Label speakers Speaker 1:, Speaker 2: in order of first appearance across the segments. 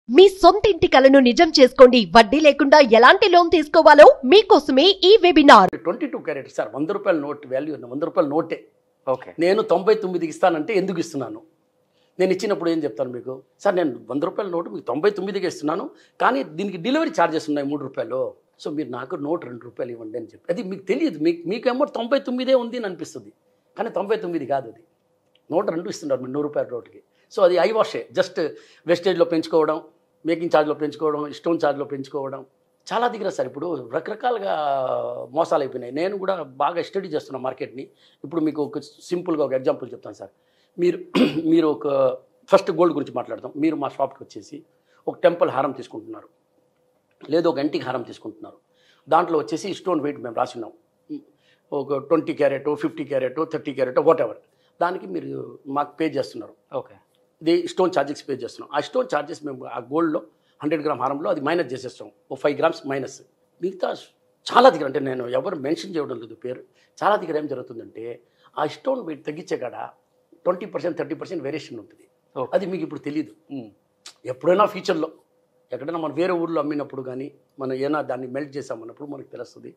Speaker 1: మీ సొంత ఇంటి కలను నిజం చేసుకోండి. వడ్డీ లేకుండా ఎలాంటి లోన్ తీసుకోవాలో మీకోసమే ఈ వెబినార్.
Speaker 2: 22 క్యారెట్ సార్, 100 రూపాయల నోట్ వాల్యూ 100 రూపాయల నోటే.
Speaker 3: ఓకే,
Speaker 2: నేను 99కి ఇస్తానంటే ఎందుకు ఇస్తున్నాను? నేను ఇచ్చినప్పుడు ఏం చెప్తాను మీకు? సార్ నేను 100 రూపాయల నోటు మీకు 99కే ఇస్తున్నాను, కానీ దీనికి డెలివరీ ఛార్జెస్ ఉన్నాయి 3 రూపాయలు. సో మీరు నాకు నోట్ 2 రూపాయలు ఇవ్వండి అని చెప్పి. అది మీకు తెలియదు, మీకేమో 99 ఉంది అని అనిపిస్తుంది, కానీ 99 కాదు. అది నోట్ 2 ఇస్తున్నారు మీరు 100 రూపాయల నోటుకి. సో అది ఐ వాషే, జస్ట్ వెస్టేజ్లో పెంచుకోవడం, మేకింగ్ ఛార్జ్లో పెంచుకోవడం, స్టోన్ ఛార్జ్లో పెంచుకోవడం చాలా దిగిన సార్. ఇప్పుడు రకరకాలుగా మోసాలు అయిపోయినాయి. నేను కూడా బాగా స్టడీ చేస్తున్నా మార్కెట్ని. ఇప్పుడు మీకు ఒక సింపుల్గా ఒక ఎగ్జాంపుల్ చెప్తాను సార్. మీరు ఒక ఫస్ట్ గోల్డ్ గురించి మాట్లాడతాం. మీరు మా షాప్కి వచ్చేసి ఒక టెంపుల్ హారం తీసుకుంటున్నారు, లేదు ఒక యాంటిక్ హారం తీసుకుంటున్నారు. దాంట్లో వచ్చేసి స్టోన్ వెయిట్ మేము రాసినాం, ఒక 20 carrot, 50 carrot, 30 carrot, what ever. దానికి మీరు మాకు పే చేస్తున్నారు.
Speaker 3: ఓకే,
Speaker 2: ఇది స్టోన్ ఛార్జెస్ పే చేస్తున్నాం. ఆ స్టోన్ ఛార్జెస్ మేము ఆ గోల్డ్లో 100 గ్రామ్ హారంలో అది మైనస్ చేసేస్తాం, ఓ 5 గ్రామ్స్ మైనస్. మిగతా చాలా దగ్గర, అంటే నేను ఎవరు మెన్షన్ చేయడం లేదు పేరు, చాలా దగ్గర ఏం జరుగుతుందంటే ఆ స్టోన్ వెయిట్ తగ్గించే కాడ 20%, 30% వేరియేషన్ ఉంటుంది. అది మీకు ఇప్పుడు తెలియదు. ఎప్పుడైనా ఫ్యూచర్లో ఎక్కడైనా మనం వేరే ఊర్లో అమ్మినప్పుడు కానీ మనం ఏమైనా దాన్ని మెల్ట్ చేసామన్నప్పుడు మనకు తెలుస్తుంది.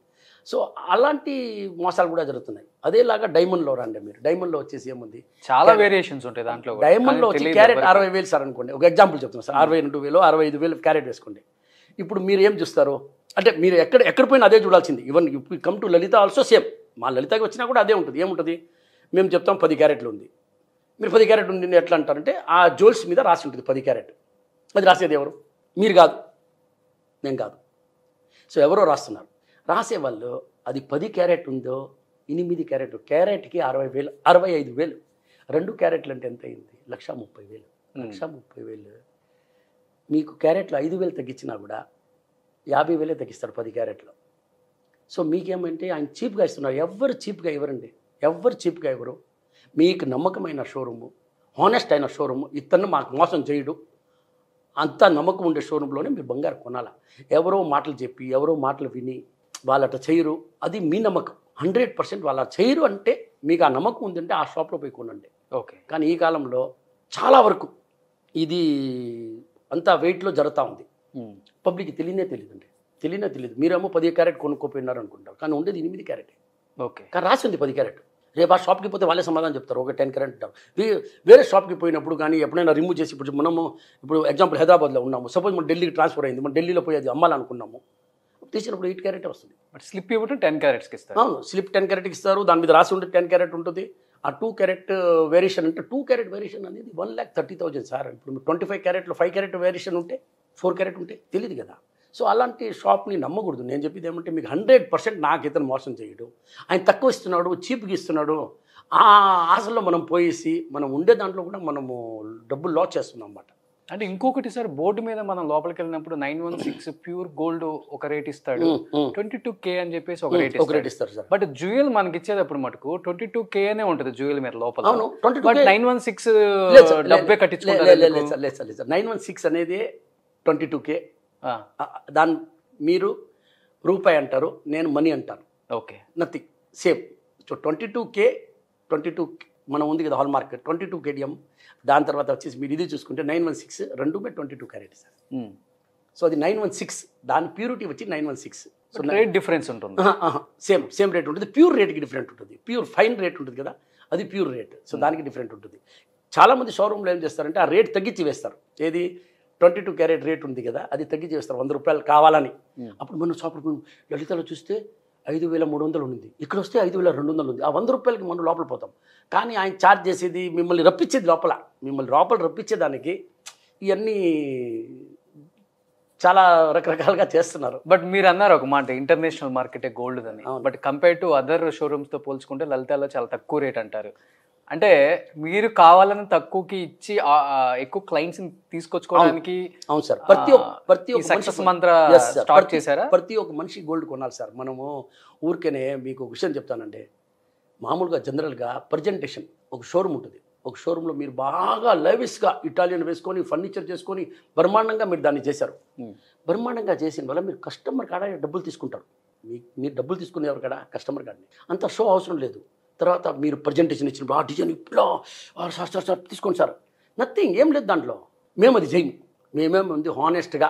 Speaker 2: సో అలాంటి మోసాలు కూడా జరుగుతున్నాయి. అదేలాగా డైమండ్లో రండి మీరు. డైమండ్లో వచ్చేసి ఏముంది,
Speaker 3: చాలా వేరియేషన్స్ ఉంటాయి దాంట్లో.
Speaker 2: డైమండ్లో వచ్చి క్యారెట్ 60,000 సార్ అనుకోండి, ఒక ఎగ్జాంపుల్ చెప్తున్నాను సార్. 62,000, 65,000 క్యారెట్ వేసుకోండి. ఇప్పుడు మీరు ఏం చూస్తారు అంటే మీరు ఎక్కడ పోయినా అదే చూడాల్సింది. ఈవెన్ ఇప్పుడు come to Lalitha also same. మా లలితకి వచ్చినా కూడా అదే ఉంటుంది. ఏముంటుంది, మేము చెప్తాం 10 క్యారెట్లు ఉంది, మీరు 10 క్యారెట్ ఉంది ఎట్లా అంటారంటే ఆ జ్యువెల్స్ మీద రాసి ఉంటుంది 10 క్యారెట్. అది రాసేది ఎవరు? మీరు కాదు, నేను కాదు. సో ఎవరో రాస్తున్నారు. రాసేవాళ్ళు అది 10 క్యారెట్ ఉందో 8 క్యారెట్, క్యారెట్కి 60,000, 65,000. 2 క్యారెట్లు అంటే ఎంత అయింది? 1,30,000. 1,30,000 మీకు క్యారెట్లు 5,000 తగ్గించినా కూడా 50,000 తగ్గిస్తారు 10 క్యారెట్లో. సో మీకేమంటే ఆయన చీప్గా ఇస్తున్నారు. ఎవరు చీప్గా ఇవ్వరండి, ఎవరు చీప్గా ఇవ్వరు. మీకు నమ్మకమైన షోరూము, హానెస్ట్ అయిన షోరూము, ఇతను మాకు మోసం చేయడు, అంత నమ్మకం ఉండే షోరూంలోనే మీరు బంగారు కొనాలా. ఎవరో మాటలు చెప్పి, ఎవరో మాటలు విని వాళ్ళట చేయరు. అది మీ నమ్మకం. 100% వాళ్ళ చేయరు అంటే మీకు ఆ నమ్మకం ఉందంటే ఆ షాప్లో పోయి కొనండి.
Speaker 3: ఓకే,
Speaker 2: కానీ ఈ కాలంలో చాలా వరకు ఇది అంతా వెయిట్లో జరుగుతూ ఉంది. పబ్లిక్కి తెలియనే తెలియదు. మీరేమో 10 క్యారెట్ కొనుక్కోపోయినారు అనుకుంటారు, కానీ ఉండేది 8 క్యారెట్.
Speaker 3: ఓకే,
Speaker 2: కానీ రాసి ఉంది 10 క్యారెట్. రేపు ఆ షాప్కి పోతే వాళ్ళే సమాధానం చెప్తారు, ఒక 10 క్యారెట్ అంటారు. వేరే షాప్కి పోయినప్పుడు కానీ ఎప్పుడైనా రిమూవ్ చేసి, ఇప్పుడు ఎగ్జాంపుల్ హైదరాబాద్లో ఉన్నాము, సపోజ్ మనం ఢిల్లీకి ట్రాన్స్ఫర్ అయింది, మనం ఢిల్లీలో పోయి అది అమ్మాలనుకున్నాము, తీసినప్పుడు 8 క్యారెట్ వస్తుంది.
Speaker 3: బట్ స్లిప్ ఇవ్వటం 10 క్యారెట్స్కి ఇస్తారు.
Speaker 2: అవును, స్లిప్ 10 క్యారెట్కి ఇస్తారు. దాని మీద రాసి ఉంటే 10 క్యారెట్ ఉంటుంది. ఆ 2 క్యారెట్ వేరియేషన్ అంటే 2 క్యారెట్ వేరియేషన్ అనేది 1,30,000 సార్. ఇప్పుడు 25 క్యారెట్లో 5 క్యారెట్ వేరియేషన్ ఉంటే, 4 క్యారెట్ ఉంటే తెలియదు కదా. సో అలాంటి షాప్ని నమ్మకూడదు. నేను చెప్పేది ఏమంటే మీకు 100% నాకు ఇతను మోసం చేయడు, ఆయన తక్కువ ఇస్తున్నాడు, చీప్గా ఇస్తున్నాడు, ఆ ఆశలో మనం పోయేసి మనం ఉండే దాంట్లో కూడా మనము డబ్బులు లాస్ చేస్తున్నాం అన్నమాట.
Speaker 3: అంటే ఇంకొకటి సార్, బోర్డు మీద మనం లోపలికి వెళ్ళినప్పుడు 916 ప్యూర్ గోల్డ్ ఒక రేట్ ఇస్తాడు, 22K అని చెప్పేసి ఒక రేట్
Speaker 2: ఇస్తారు సార్.
Speaker 3: బట్ జ్యువెల్ మనకి ఇచ్చేటప్పుడు మటుకు 22K అనే ఉంటుంది జ్యువెల్ మీద లోపల.
Speaker 2: అవును,
Speaker 3: 916 డబ్బే కట్టించుకుంటారు.
Speaker 2: 916 అనేది 22K. దాని మీరు రూపాయి అంటారు, నేను మనీ అంటాను.
Speaker 3: Okay,
Speaker 2: nothing, same. So 22K మనం ఉంది కదా హాల్ మార్క్, 22 KDM. దాని తర్వాత వచ్చేసి మీరు ఇది చూసుకుంటే 916 2 బై 22 క్యారెట్ సార్. సో అది 916, దాని ప్యూరిటీ వచ్చి 916.
Speaker 3: సో రేట్ డిఫరెన్స్ ఉంటుంది.
Speaker 2: సేమ్ రేట్ ఉంటుంది, ప్యూర్ రేట్కి డిఫరెంట్ ఉంటుంది. ప్యూర్ ఫైన్ రేట్ ఉంటుంది కదా, అది ప్యూర్ రేట్. సో దానికి డిఫరెంట్ ఉంటుంది. చాలామంది షోరూమ్లో ఏం చేస్తారంటే ఆ రేట్ తగ్గించి వేస్తారు. ఏది 22 క్యారెట్ రేట్ ఉంది కదా, అది తగ్గించి వేస్తారు 100 రూపాయలు కావాలని. అప్పుడు మనం షాపులో లలితలో చూస్తే 5,300 ఉంది, ఇక్కడ వస్తే 5,200 ఉంది. ఆ 100 రూపాయలకి మనం లోపల పోతాం. కానీ ఆయన ఛార్జ్ చేసేది మిమ్మల్ని రప్పించేది లోపల రప్పించేదానికి ఇవన్నీ చాలా రకరకాలుగా చేస్తున్నారు.
Speaker 3: బట్ మీరు అన్నారు ఒక మాట, ఇంటర్నేషనల్ మార్కెటే గోల్డ్ అని. బట్ కంపేర్ టు అదర్ షోరూమ్స్తో పోల్చుకుంటే లలితాలో చాలా తక్కువ రేట్ అంటారు. అంటే మీరు కావాలని తక్కువకి ఇచ్చి ఎక్కువ క్లయింట్స్ తీసుకొచ్చుకోవడానికి.
Speaker 2: అవును సార్, ప్రతి ఒక్క
Speaker 3: సక్సెస్ మంత్ర స్టార్ట్ చేశారా?
Speaker 2: ప్రతి ఒక్క మనిషి గోల్డ్ కొనాలి సార్. మనము ఊరికేనే మీకు ఒక విషయం చెప్తానంటే, మామూలుగా జనరల్గా ప్రజెంటేషన్ ఒక షోరూమ్ ఉంటుంది. ఒక షోరూంలో మీరు బాగా లైవిస్గా ఇటాలియన్ వేసుకొని ఫర్నిచర్ చేసుకొని బ్రహ్మాండంగా మీరు దాన్ని చేశారు. బ్రహ్మాండంగా చేసిన వల్ల మీరు కస్టమర్ కాడ డబ్బులు తీసుకుంటారు. మీరు డబ్బులు తీసుకునేవారు కదా కస్టమర్ కాడని, అంత షో అవసరం లేదు. తర్వాత మీరు ప్రజెంటేషన్ ఇచ్చినప్పుడు ఆ డిజైన్ ఇప్పుడు సార్ తీసుకోండి సార్, నథింగ్, ఏం లేదు దాంట్లో. మేము అది చేయము. మేమేమి ఉంది హానెస్ట్గా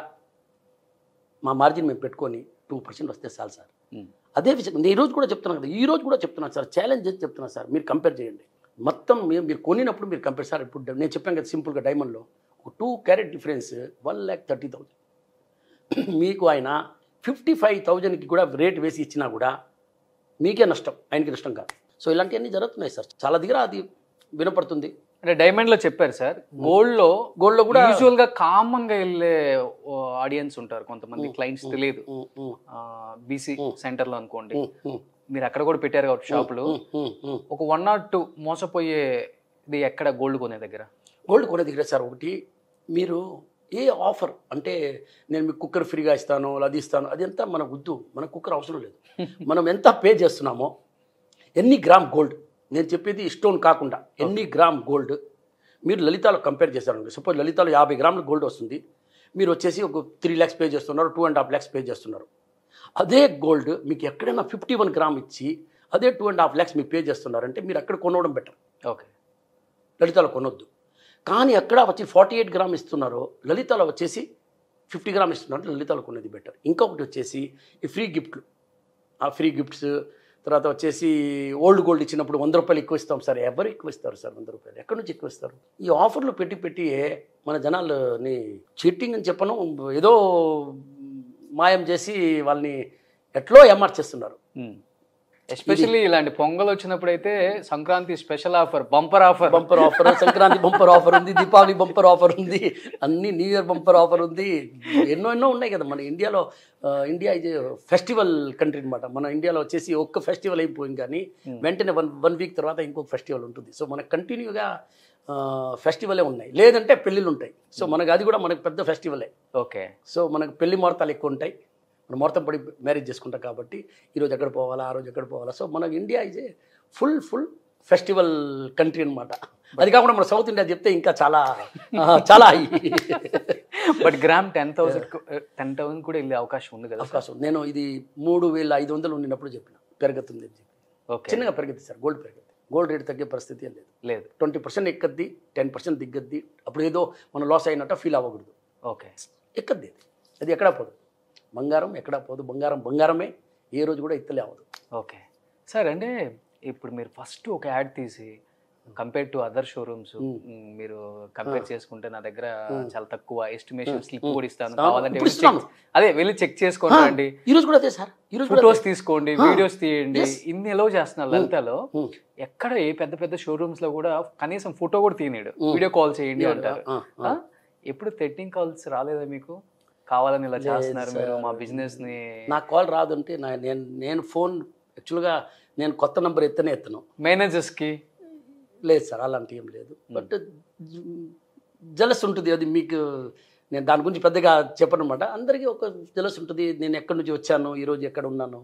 Speaker 2: మా మార్జిన్ మేము పెట్టుకొని 2% వస్తే చాలు సార్. అదే విషయం నేను ఈరోజు కూడా చెప్తున్నాను కదా, ఈరోజు కూడా చెప్తున్నాను సార్, ఛాలెంజ్ చేసి చెప్తున్నాను సార్. మీరు కంపేర్ చేయండి మొత్తం, మీరు కొనినప్పుడు మీరు కంపేర్ సార్. ఇప్పుడు నేను చెప్పాను కదా సింపుల్గా, డైమండ్లో ఒక 2 క్యారెట్ డిఫరెన్స్ 1,30,000. మీకు ఆయన 55,000కి కూడా రేట్ వేసి ఇచ్చినా కూడా మీకే నష్టం, ఆయనకి నష్టం కాదు. సో ఇలాంటివన్నీ జరుగుతున్నాయి సార్ చాలా దగ్గర, అది వినపడుతుంది.
Speaker 3: అంటే డైమండ్ లో చెప్పారు సార్, గోల్డ్ లో కూడా యూజువల్ గా కామన్ గా వెళ్ళే ఆడియన్స్ ఉంటారు, కొంతమంది క్లయింట్స్ తెలియదు. బీసీ సెంటర్ లో అనుకోండి, మీరు అక్కడ కూడా పెట్టారు కాబట్టి షాపులు, ఒక 1 or 2 మోసపోయేది ఎక్కడ గోల్డ్ కొనే దగ్గర?
Speaker 2: గోల్డ్ కొనే దగ్గర సార్ ఒకటి, మీరు ఏ ఆఫర్ అంటే నేను మీకు కుక్కర్ ఫ్రీగా ఇస్తాను, అది ఇస్తాను, అది ఎంత మనకు వద్దు, మనకు కుక్కర్ అవసరం లేదు. మనం ఎంత పే చేస్తున్నామో, ఎన్ని గ్రామ్ గోల్డ్, నేను చెప్పేది స్టోన్ కాకుండా ఎన్ని గ్రామ్ గోల్డ్ మీరు లలితాలో కంపేర్ చేశారు. సపోజ్ లలితాలో 50 గ్రాముల గోల్డ్ వస్తుంది, మీరు వచ్చేసి ఒక 3 lakhs పే చేస్తున్నారు, 2.5 lakhs పే చేస్తున్నారు. అదే గోల్డ్ మీకు ఎక్కడైనా 51 గ్రామ్ ఇచ్చి అదే 2.5 lakhs మీకు పే చేస్తున్నారంటే మీరు అక్కడ కొనవడం బెటర్.
Speaker 3: ఓకే,
Speaker 2: లలితాలో కొనొద్దు. కానీ అక్కడ వచ్చి 48 గ్రామ్ ఇస్తున్నారు, లలితాలో వచ్చేసి 50 గ్రామ్ ఇస్తున్నారు, లలితాలో కొనేది బెటర్. ఇంకొకటి వచ్చేసి ఈ ఫ్రీ గిఫ్ట్లు, ఆ ఫ్రీ గిఫ్ట్స్, తర్వాత వచ్చేసి ఓల్డ్ గోల్డ్ ఇచ్చినప్పుడు 100 రూపాయలు ఎక్కువ ఇస్తాం సార్. ఎవరు ఎక్కువ ఇస్తారు సార్ 100 రూపాయలు? ఎక్కడి నుంచి ఎక్కువ ఇస్తారు? ఈ ఆఫర్లు పెట్టి మన జనాలని చీటింగ్ అని చెప్పను, ఏదో మాయం చేసి వాళ్ళని ఎట్లో ఏమార్చేస్తున్నారు.
Speaker 3: ఎస్పెషల్లీ ఇలాంటి పొంగల్ వచ్చినప్పుడు అయితే Sankranti special offer, bumper offer,
Speaker 2: Sankranti bumper offer ఉంది, దీపావళి బంపర్ ఆఫర్ ఉంది, అన్ని న్యూ ఇయర్ బంపర్ ఆఫర్ ఉంది, ఎన్నో ఉన్నాయి కదా. మన ఇండియాలో, ఇండియా ఇది ఫెస్టివల్ కంట్రీ అనమాట. మన ఇండియాలో వచ్చేసి ఒక్క ఫెస్టివల్ అయిపోయింది, కానీ వెంటనే వన్ వీక్ తర్వాత ఇంకొక ఫెస్టివల్ ఉంటుంది. సో మనకు కంటిన్యూగా ఫెస్టివలే ఉన్నాయి, లేదంటే పెళ్ళిళ్ళు ఉంటాయి. సో మనకు అది కూడా మనకు పెద్ద ఫెస్టివలే.
Speaker 3: ఓకే,
Speaker 2: సో మనకు పెళ్లి ముహూర్తాలు ఎక్కువ ఉంటాయి, మనం ముహూర్తం పడి మ్యారేజ్ చేసుకుంటాం కాబట్టి ఈరోజు ఎక్కడ పోవాలా, ఆ రోజు ఎక్కడ పోవాలా. సో మనకు India is a full festival country అనమాట. అది కాకుండా మన సౌత్ ఇండియా చెప్తే ఇంకా చాలా
Speaker 3: బట్ గ్రామ్ 10,000 కూడా వెళ్ళే అవకాశం ఉంది కదా?
Speaker 2: అవకాశం. నేను ఇది 3,500 ఉండినప్పుడు చెప్పిన, పెరుగుతుంది అని చెప్పి. చిన్నగా పెరుగుతుంది సార్, గోల్డ్ పెరుగుతుంది. గోల్డ్ రేట్ తగ్గే పరిస్థితి ఏం లేదు. 20% ఎక్కద్ది, 10% దిగ్గద్ది. అప్పుడు ఏదో మనం లాస్ అయినట్టు ఫీల్ అవ్వకూడదు.
Speaker 3: ఓకే,
Speaker 2: ఎక్కద్ది, అది ఎక్కడా పోదు. బంగారం ఎక్కడా పోదు, బంగారమే, ఏ రోజు కూడా ఇత్తలే అవ్వదు.
Speaker 3: ఓకే సార్, అంటే ఇప్పుడు మీరు ఫస్ట్ ఒక యాడ్ తీసి కంపేర్ టు అదర్ షోరూమ్స్ మీరు కంపేర్ చేసుకుంటే నా దగ్గర చాలా తక్కువ ఎస్టిమేషన్ స్లిప్ కూడా ఇస్తాను, కావాలంటే అదే వెళ్ళి చెక్ చేసుకోండి,
Speaker 2: ఈరోజు కూడా అదే సార్, ఈరోజు
Speaker 3: ఫొటోస్ తీసుకోండి, వీడియోస్ తీయండి, ఇన్ని ఎలా చేస్తున్నారు లలితలో. ఎక్కడ ఏ పెద్ద పెద్ద షోరూమ్స్ లో కూడా కనీసం ఫోటో కూడా తీయలేడు, వీడియో కాల్ చేయండి అంటారు. ఎప్పుడు థ్రెటనింగ్ కాల్స్ రాలేదా మీకు? కావాలని ఇలా చేస్తున్నారు మీరు మా బిజినెస్ ని?
Speaker 2: నాకు కాల్ రాదు అంటే నేను ఫోన్ యాక్చువల్గా నేను కొత్త నెంబర్ ఎత్తను.
Speaker 3: మేనేజర్స్కి
Speaker 2: లేదు సార్, అలాంటి ఏం లేదు. బట్ జలస్ ఉంటుంది, అది మీకు నేను దాని గురించి పెద్దగా చెప్పను అనమాట. అందరికీ ఒక జలస్ ఉంటుంది, నేను ఎక్కడి నుంచి వచ్చాను, ఈరోజు ఎక్కడ ఉన్నాను.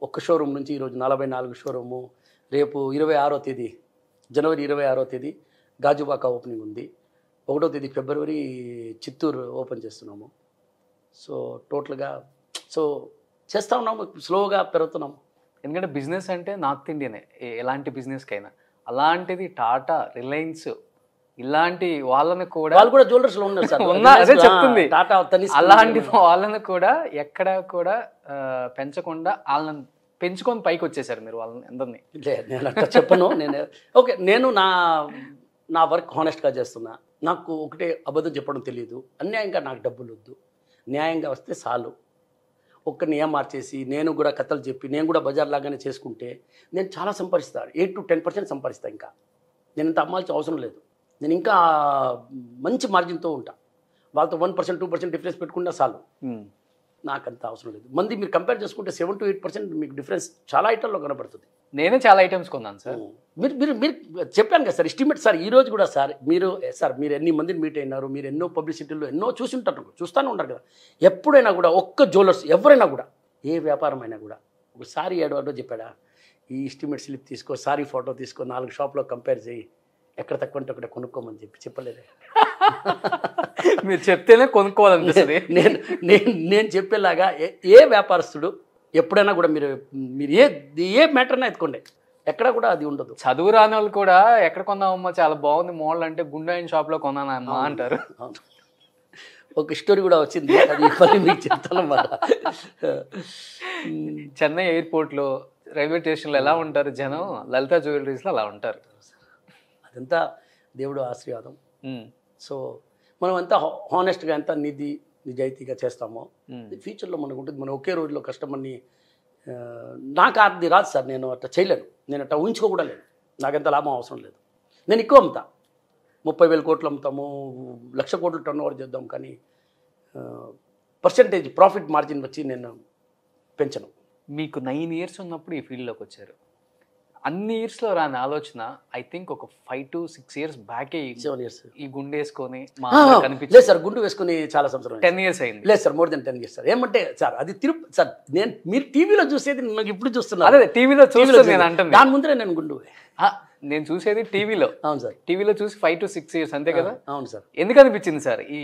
Speaker 2: ఒక్క షోరూమ్ నుంచి ఈరోజు 44 షోరూము. రేపు 26వ తేదీ, జనవరి 26వ తేదీ గాజువాక ఓపెనింగ్ ఉంది. 1వ తేదీ ఫిబ్రవరి చిత్తూరు ఓపెన్ చేస్తున్నాము. సో టోటల్గా చేస్తూ ఉన్నాము, స్లోగా పెరుగుతున్నాము.
Speaker 3: ఎందుకంటే బిజినెస్ అంటే నార్త్ ఇండియనే, ఎలాంటి బిజినెస్కైనా. అలాంటిది టాటా, రిలయన్స్ ఇలాంటి వాళ్ళని కూడా,
Speaker 2: వాళ్ళు కూడా జ్యువెలర్స్లో ఉన్నారు సార్,
Speaker 3: అదే చెప్తుంది.
Speaker 2: టాటా
Speaker 3: అలాంటి వాళ్ళని కూడా ఎక్కడ కూడా పెంచకుండా వాళ్ళని పెంచుకొని పైకి వచ్చేసారు మీరు వాళ్ళని అందరినీ.
Speaker 2: నేను అట్లా చెప్పను. ఓకే, నేను నా వర్క్ హానెస్ట్గా చేస్తున్నా. నాకు ఒకటే అబద్ధం చెప్పడం తెలియదు. అన్యాయంగా నాకు డబ్బులు వద్దు, న్యాయంగా వస్తే చాలు. ఒక్కరిని మార్చేసి నేను కూడా కథలు చెప్పి నేను కూడా బజార్ లాగానే చేసుకుంటే నేను చాలా సంపాదిస్తాను, 8 to 10% సంపాదిస్తాను. ఇంకా నేను ఇంత అమ్మాల్సిన అవసరం లేదు. నేను ఇంకా మంచి మార్జిన్తో ఉంటా. వాళ్ళతో 1%, 2% డిఫరెన్స్ పెట్టుకున్నా చాలు, నాకంత అవసరం లేదు. మంది మీరు కంపేర్ చేసుకుంటే 7 to 8% మీకు డిఫరెన్స్ చాలా ఐటమ్లో కనబడుతుంది.
Speaker 3: నేనే చాలా ఐటమ్స్ కొన్నాను సార్.
Speaker 2: మీరు చెప్పాను కదా సార్, ఎస్టిమేట్ సార్. ఈరోజు కూడా సార్ మీరు ఎన్ని మందిని మీట్ అయినారు, మీరు ఎన్నో పబ్లిసిటీలో ఎన్నో చూస్తూనే ఉంటారు కదా. ఎప్పుడైనా కూడా ఒక్క జ్యువెలర్స్ ఎవరైనా కూడా, ఏ వ్యాపారం అయినా కూడా, ఒకసారి ఏడో చెప్పాడా, ఈ ఎస్టిమేట్ స్లిప్ తీసుకో, సారీ ఫోటో తీసుకో, 4 షాప్లో కంపేర్ చేయి, ఎక్కడ తక్కువ అంటే అక్కడ కొనుక్కోమని చెప్పలేదే.
Speaker 3: మీరు చెప్తేనే కొనుక్కోవాలనిపిస్తుంది.
Speaker 2: నేను చెప్పేలాగా ఏ వ్యాపారస్తుడు ఎప్పుడైనా కూడా మీరు ఏ మ్యాటర్నా ఎత్తుకోండి, ఎక్కడ కూడా అది ఉండదు.
Speaker 3: చదువు రాని వాళ్ళు కూడా ఎక్కడ కొన్నామమ్మా చాలా బాగుంది మోడల్ అంటే గుండాయిన్ షాప్లో కొన్నానమ్మా అంటారు.
Speaker 2: ఒక స్టోరీ కూడా వచ్చింది, అది మళ్ళీ మీకు చెప్తాను అన్నమాట.
Speaker 3: చెన్నై ఎయిర్పోర్ట్లో రైల్వే స్టేషన్లో ఎలా ఉంటారు జనం, లలిత జ్యువెలరీస్లో అలా ఉంటారు.
Speaker 2: అదంతా దేవుడు ఆశీర్వాదం. సో మనం అంతా హానెస్ట్గా ఎంత నిజాయితీగా చేస్తామో ఫ్యూచర్లో మనకు ఉంటుంది. మనం ఒకే రోజులో కస్టమర్ని నాకు అది రాదు సార్, నేను అట్లా చేయలేను, నేను అట్లా ఊహించుకో కూడా లేను. నాకెంత లాభం అవసరం లేదు. నేను ఎక్కువ అమ్ముతా, 30,000 కోట్లు అమ్ముతాము, 1,00,000 కోట్లు టర్న్ ఓవర్ చేద్దాం, కానీ పర్సంటేజ్ ప్రాఫిట్ మార్జిన్ వచ్చి నేను పెంచను.
Speaker 3: మీకు 9 years ఉన్నప్పుడు ఈ ఫీల్డ్లోకి వచ్చారు. అన్ని ఇయర్స్లో రాని ఆలోచన ఐ థింక్ ఒక 5 to 6 years బ్యాకే
Speaker 2: 7 years
Speaker 3: ఈ గుండె వేసుకొని కనిపించింది.
Speaker 2: లేదు సార్, గుండు వేసుకుని చాలా సంవత్సరం
Speaker 3: 10 years అయింది.
Speaker 2: లేదు sir, more than 10 years sir. ఏమంటే సార్ అది సార్ మీరు టీవీలో చూసేది నాకు ఇప్పుడు చూస్తున్నాను.
Speaker 3: అదే టీవీలో చూసి నేను అంటాను,
Speaker 2: దాని ముందరే నేను గుండు.
Speaker 3: నేను చూసేది టీవీలో.
Speaker 2: అవును సార్,
Speaker 3: టీవీలో చూసి 5 to 6 years అంతే కదా.
Speaker 2: అవును సార్.
Speaker 3: ఎందుకు అనిపించింది సార్ ఈ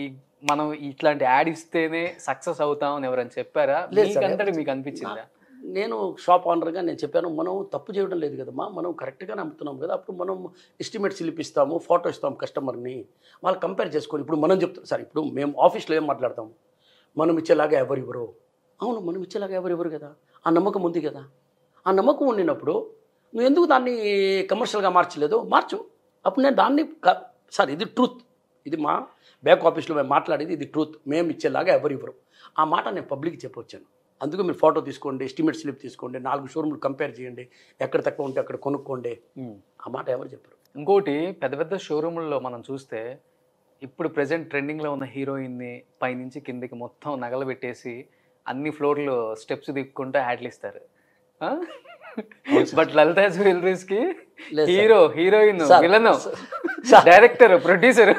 Speaker 3: మనం ఇట్లాంటి యాడ్ ఇస్తేనే సక్సెస్ అవుతాం అని ఎవరైనా చెప్పారా? మీకంతటి మీకు అనిపించిందా?
Speaker 2: నేను షాప్ ఓనర్గా నేను చెప్పాను, మనం తప్పు చేయడం లేదు కదమ్మా, మనం కరెక్ట్గా నమ్ముతున్నాం కదా. అప్పుడు మనం ఎస్టిమేట్ స్లిప్ ఇస్తాము, ఫోటో ఇస్తాము కస్టమర్ని, వాళ్ళు కంపేర్ చేసుకొని. ఇప్పుడు మనం చెప్తాం సార్, ఇప్పుడు మేము ఆఫీస్లో ఏం మాట్లాడతాము, మనం ఇచ్చేలాగా ఎవరు. అవును, మనం ఇచ్చేలాగా ఎవరు కదా, ఆ నమ్మకం ఉంది కదా. ఆ నమ్మకం ఉండినప్పుడు నువ్వు ఎందుకు దాన్ని కమర్షియల్గా మార్చలేదు? మార్చు. అప్పుడు నేను దాన్ని సార్ ఇది ట్రూత్, ఇది మా బ్యాక్ ఆఫీస్లో మేము మాట్లాడేది, ఇది ట్రూత్, మేము ఇచ్చేలాగా ఎవరు. ఆ మాట నేను పబ్లిక్కి చెప్పొచ్చాను. అందుకు మీరు ఫోటో తీసుకోండి, ఎస్టిమేట్ స్లిప్ తీసుకోండి, 4 షోరూమ్లు కంపేర్ చేయండి, ఎక్కడ తక్కువ ఉంటే అక్కడ కొనుక్కోండి. ఆ మాట ఎవరు చెప్పారు?
Speaker 3: ఇంకోటి పెద్ద పెద్ద షోరూముల్లో మనం చూస్తే ఇప్పుడు ప్రెజెంట్ ట్రెండింగ్లో ఉన్న హీరోయిన్ని పైనుంచి కిందికి మొత్తం నగలు పెట్టేసి అన్ని ఫ్లోర్లు స్టెప్స్ దిక్కుంటూ హ్యాడ్లు ఇస్తారు. బట్ లలిత జ్యువెలరీస్కి heroine, villain, director, producer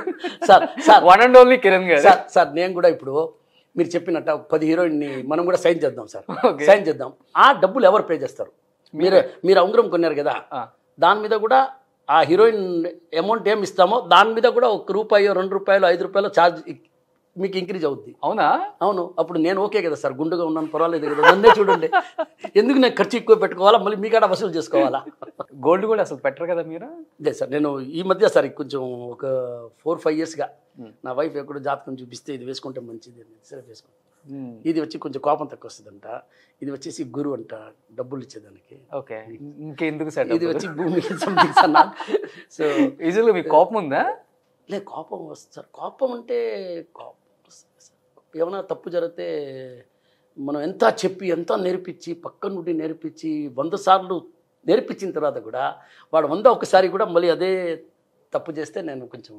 Speaker 3: sir one and only Kiran గారు.
Speaker 2: సార్ నేను కూడా ఇప్పుడు మీరు చెప్పినట్టు 10 హీరోయిన్ని మనం కూడా సైన్ చేద్దాం సార్, సైన్ చేద్దాం. ఆ డబ్బులు ఎవరు పే చేస్తారు? మీరు ఉంగరం కొన్నారు కదా, దాని మీద కూడా ఆ హీరోయిన్ అమౌంట్ ఏమి ఇస్తామో దాని మీద కూడా ₹1, ₹2, ₹5 ఛార్జ్ మీకు ఇంక్రీజ్ అవుద్ది.
Speaker 3: అవునా?
Speaker 2: అవును. అప్పుడు నేను ఓకే కదా సార్, గుండుగా ఉన్నాను, పర్వాలేదు కదా, నన్నే చూడండి. ఎందుకు నేను ఖర్చు ఎక్కువ పెట్టుకోవాలా, మళ్ళీ మీకాడ వసూలు చేసుకోవాలా?
Speaker 3: గోల్డ్ కూడా అసలు పెట్టరు కదా మీరు?
Speaker 2: లేదు సార్, నేను ఈ మధ్య సార్ కొంచెం ఒక 4-5 yearsగా నా వైఫ్ ఎక్కడో జాతకం చూపిస్తే ఇది వేసుకుంటే మంచిది అని సరే వేసుకుంటాను. ఇది వచ్చి కొంచెం కోపం తక్కువ వస్తుందంట, ఇది వచ్చేసి గురువు అంట, డబ్బులు ఇచ్చేదానికి.
Speaker 3: ఓకే, ఇంకెందుకు సార్?
Speaker 2: ఇది వచ్చి భూమి సంథింగ్స్ అన్న. సో
Speaker 3: ఈజీలో మీకు కోపం ఉందా?
Speaker 2: లేదు, కోపం వస్తుంది సార్. కోపం అంటే కోపం ఏమైనా తప్పు జరిగితే మనం ఎంత చెప్పి ఎంత నేర్పించి పక్క నుండి నేర్పించి 100 సార్లు నేర్పించిన తర్వాత కూడా వాడు 101 కూడా మళ్ళీ అదే తప్పు చేస్తే నేను కొంచెం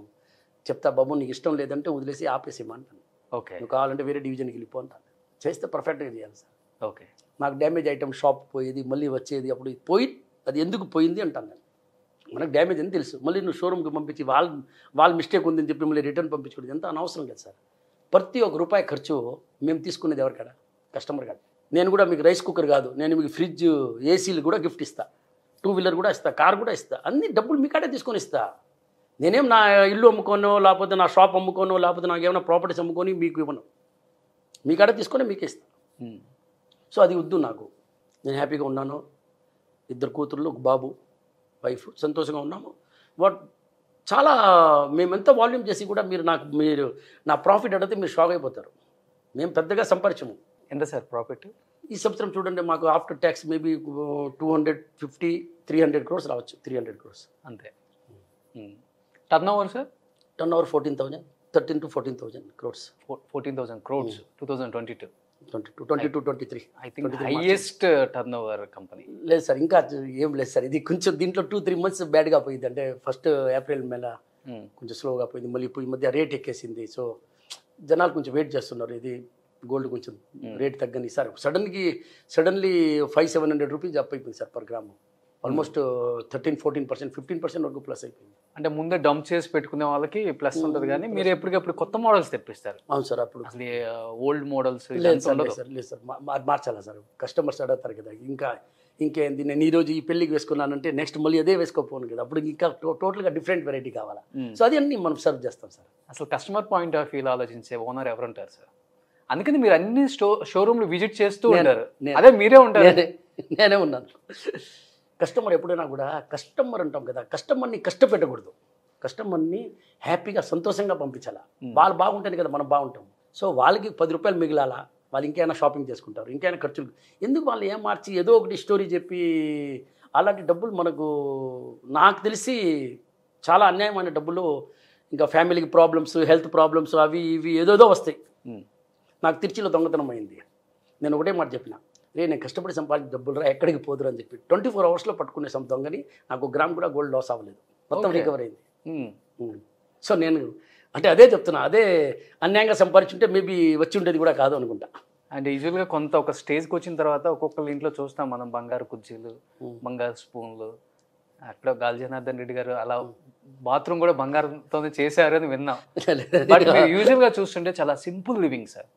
Speaker 2: చెప్తా, బాబు నీకు ఇష్టం లేదంటే వదిలేసి ఆపేసేమంటాను.
Speaker 3: ఓకే,
Speaker 2: నువ్వు కావాలంటే వేరే డివిజన్కి వెళ్ళిపో అంటాను. చేస్తే పర్ఫెక్ట్గా చేయాలి సార్.
Speaker 3: ఓకే,
Speaker 2: నాకు డ్యామేజ్ ఐటమ్ షాప్ పోయేది మళ్ళీ వచ్చేది, అప్పుడు పోయి అది ఎందుకు పోయింది అంటాను నేను. మనకు డ్యామేజ్ అని తెలుసు, మళ్ళీ నువ్వు షోరూమ్కి పంపించి వాళ్ళ మిస్టేక్ ఉందని చెప్పి మళ్ళీ రిటర్న్ పంపించుకోవడం ఎంత అనవసరం కదా సార్. ప్రతి ₹1 ఖర్చు మేము తీసుకునేది ఎవరు కదా, కస్టమర్ కాదు. నేను కూడా మీకు రైస్ కుక్కర్ కాదు, నేను మీకు ఫ్రిడ్జ్, ఏసీలు కూడా గిఫ్ట్ ఇస్తా, 2 వీలర్ కూడా ఇస్తా, కార్ కూడా ఇస్తా, అన్ని డబ్బులు మీకాడే తీసుకొని ఇస్తా. నేనేం నా ఇల్లు అమ్ముకోనో లేకపోతే నా షాప్ అమ్ముకోనో లేకపోతే నాకు ఏమైనా ప్రాపర్టీస్ అమ్ముకొని మీకు ఇవ్వను, మీకాడే తీసుకొని మీకే ఇస్తా. సో అది వద్దు నాకు. నేను హ్యాపీగా ఉన్నాను, 2 కూతుర్లు, 1 బాబు, వైఫ్, సంతోషంగా ఉన్నాము. బట్ చాలా మేమెంత వాల్యూమ్ చేసి కూడా మీరు నా ప్రాఫిట్ అడిగితే మీరు షాక్ అయిపోతారు. మేము పెద్దగా సంపాదించము.
Speaker 3: ఎంత సార్ ప్రాఫిట్
Speaker 2: ఈ సంవత్సరం? చూడండి, మాకు ఆఫ్టర్ ట్యాక్స్ మేబీ 250-300 crores రావచ్చు. 300 crores
Speaker 3: అంతే. Turn over sir?
Speaker 2: Turn over 13,000 to 14,000 crores.
Speaker 3: 14,000 crores 2022,
Speaker 2: 23.
Speaker 3: I think highest turn over company.
Speaker 2: లేదు సార్, ఇంకా ఏం లేదు సార్. ఇది కొంచెం దీంట్లో 2-3 months బ్యాడ్గా పోయింది. అంటే ఫస్ట్ ఏప్రిల్ మేల కొంచెం స్లోగా పోయింది, మళ్ళీ ఇప్పుడు ఈ మధ్య రేట్ ఎక్కేసింది. సో జనాలు కొంచెం వెయిట్ చేస్తున్నారు, ఇది గోల్డ్ కొంచెం రేట్ తగ్గని సార్. సడన్లీ 500-700 రూపీస్ అప్ అయిపోయింది సార్ పర్ గ్రాము. ఆల్మోస్ట్ 13-14%, 15% వరకు ప్లస్ అయిపోయింది.
Speaker 3: అంటే ముందే డంప్ చేసి పెట్టుకునే వాళ్ళకి ప్లస్ ఉంటుంది, కానీ మీరు ఎప్పటికప్పుడు కొత్త మోడల్స్ తెప్పిస్తారు.
Speaker 2: అవును సార్. అప్పుడు
Speaker 3: అసలు ఓల్డ్ మోడల్స్
Speaker 2: లేదు సార్, మార్చాలా సార్, కస్టమర్స్ అడుగుతారు కదా. ఇంకేంది, నేను ఈరోజు ఈ పెళ్ళికి వేసుకున్నానంటే నెక్స్ట్ మళ్ళీ అదే వేసుకోపోను కదా, అప్పుడు ఇంకా టోటల్గా డిఫరెంట్ వెరైటీ కావాలా. సో అది అన్ని మనం సర్వ్ చేస్తాం సార్.
Speaker 3: అసలు కస్టమర్ పాయింట్ ఆఫ్ వ్యూలో ఆలోచించే ఓనర్ ఎవరు ఉంటారు సార్? అందుకని మీరు అన్ని షోరూమ్లు విజిట్ చేస్తూ ఉంటారు. అదే మీరే ఉంటారు.
Speaker 2: నేనే ఉన్నాను. కస్టమర్ ఎప్పుడైనా కూడా కస్టమర్ అంటాం కదా, కస్టమర్ని కష్టపెట్టకూడదు, కస్టమర్ని హ్యాపీగా సంతోషంగా పంపించాలా. వాళ్ళు బాగుంటేనే కదా మనం బాగుంటాం. సో వాళ్ళకి 10 రూపాయలు మిగిలాలా, వాళ్ళు ఇంకైనా షాపింగ్ చేసుకుంటారు, ఇంకైనా ఖర్చులు. ఎందుకు వాళ్ళు ఏం మార్చి ఏదో ఒకటి స్టోరీ చెప్పి అలాంటి డబ్బులు మనకు నాకు తెలిసి చాలా అన్యాయమైన డబ్బులు. ఇంకా ఫ్యామిలీకి ప్రాబ్లమ్స్, హెల్త్ ప్రాబ్లమ్స్, అవి ఇవి ఏదోదో వస్తాయి. నాకు తిరుచిలో దొంగతనం అయింది. నేను ఒకటే మాట చెప్పిన, నేను కష్టపడి సంపాదించిన డబ్బులు రా, ఎక్కడికి పోదురు అని చెప్పి 24 అవర్స్లో పట్టుకునే దొంగని. నాకు గ్రామ్ కూడా గోల్డ్ లాస్ అవ్వలేదు, మొత్తం రికవర్ అయింది. సో నేను అంటే అదే చెప్తున్నా, అదే అన్యాయంగా సంపాదించుంటే మేబీ వచ్చి ఉండేది కూడా కాదు అనుకుంటా.
Speaker 3: అంటే యూజువల్గా కొంత ఒక స్టేజ్కి వచ్చిన తర్వాత ఒక్కొక్కరి ఇంట్లో చూస్తాం మనం, బంగారు కుర్చీలు, బంగారు స్పూన్లు. అక్కడ గాలి జనార్దన్ రెడ్డి గారు అలా బాత్రూమ్ కూడా బంగారంతో చేశారు అని విన్నాం. బట్ యూజువల్గా చూస్తుంటే చాలా సింపుల్ లివింగ్ సార్,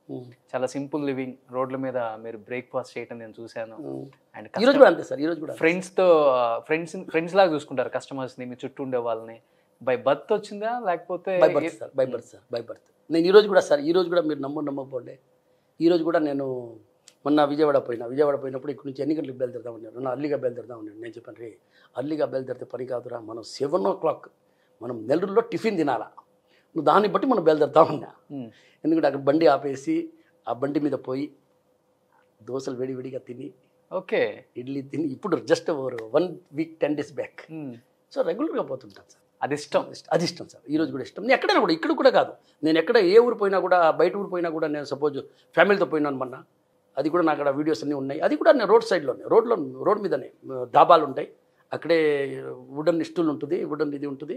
Speaker 3: చాలా సింపుల్ లివింగ్. రోడ్ల మీద మీరు బ్రేక్ఫాస్ట్ చేయటం నేను చూశాను. అండ్
Speaker 2: ఈరోజు కూడా అంతే సార్, ఈరోజు కూడా
Speaker 3: ఫ్రెండ్స్తో ఫ్రెండ్స్ లాగా చూసుకుంటారు కస్టమర్స్ని, మీ చుట్టూ ఉండే వాళ్ళని. బై బర్త్ వచ్చిందా లేకపోతే?
Speaker 2: By birth sir, by birth sir, by birth. నేను ఈరోజు కూడా సార్, ఈరోజు కూడా మీరు నమ్మకపోండి, ఈరోజు కూడా నేను మొన్న విజయవాడ పోయినప్పుడు ఇక్కడ నుంచి ఎన్ని గంటలకు బయలుదేరుదాం ఉన్నాను, నా అర్లీగా బయలుదేరుదాం ఉన్నాను. నేను చెప్పాను, రే అర్లీగా బయలుదేరితే పని కాదురా, మనం 7 o'clock మనం నెల్లూరులో టిఫిన్ తినాలా, నువ్వు దాన్ని బట్టి మనం బయలుదేరుతా ఉన్నా. ఎందుకంటే అక్కడ బండి ఆపేసి ఆ బండి మీద పోయి దోశలు వేడిగా తిని,
Speaker 3: ఓకే
Speaker 2: ఇడ్లీ తిని, ఇప్పుడు just 1 week 10 days back. So రెగ్యులర్గా పోతుంటాను సార్.
Speaker 3: అది ఇష్టం,
Speaker 2: అది ఇష్టం సార్. ఈరోజు కూడా ఇష్టం. నేను ఎక్కడైనా కూడా, ఇక్కడ కూడా కాదు, నేను ఎక్కడ ఏ ఊరు పోయినా కూడా, బయట ఊరు పోయినా కూడా, నేను సపోజ్ ఫ్యామిలీతో పోయినాను మొన్న, అది కూడా నాకు అక్కడ వీడియోస్ అన్నీ ఉన్నాయి. అది కూడా నేను రోడ్ సైడ్లోనే, రోడ్ మీదనే డాబాలు ఉంటాయి, అక్కడే వుడన్ స్టూల్ ఉంటుంది, వుడన్ ఇది ఉంటుంది,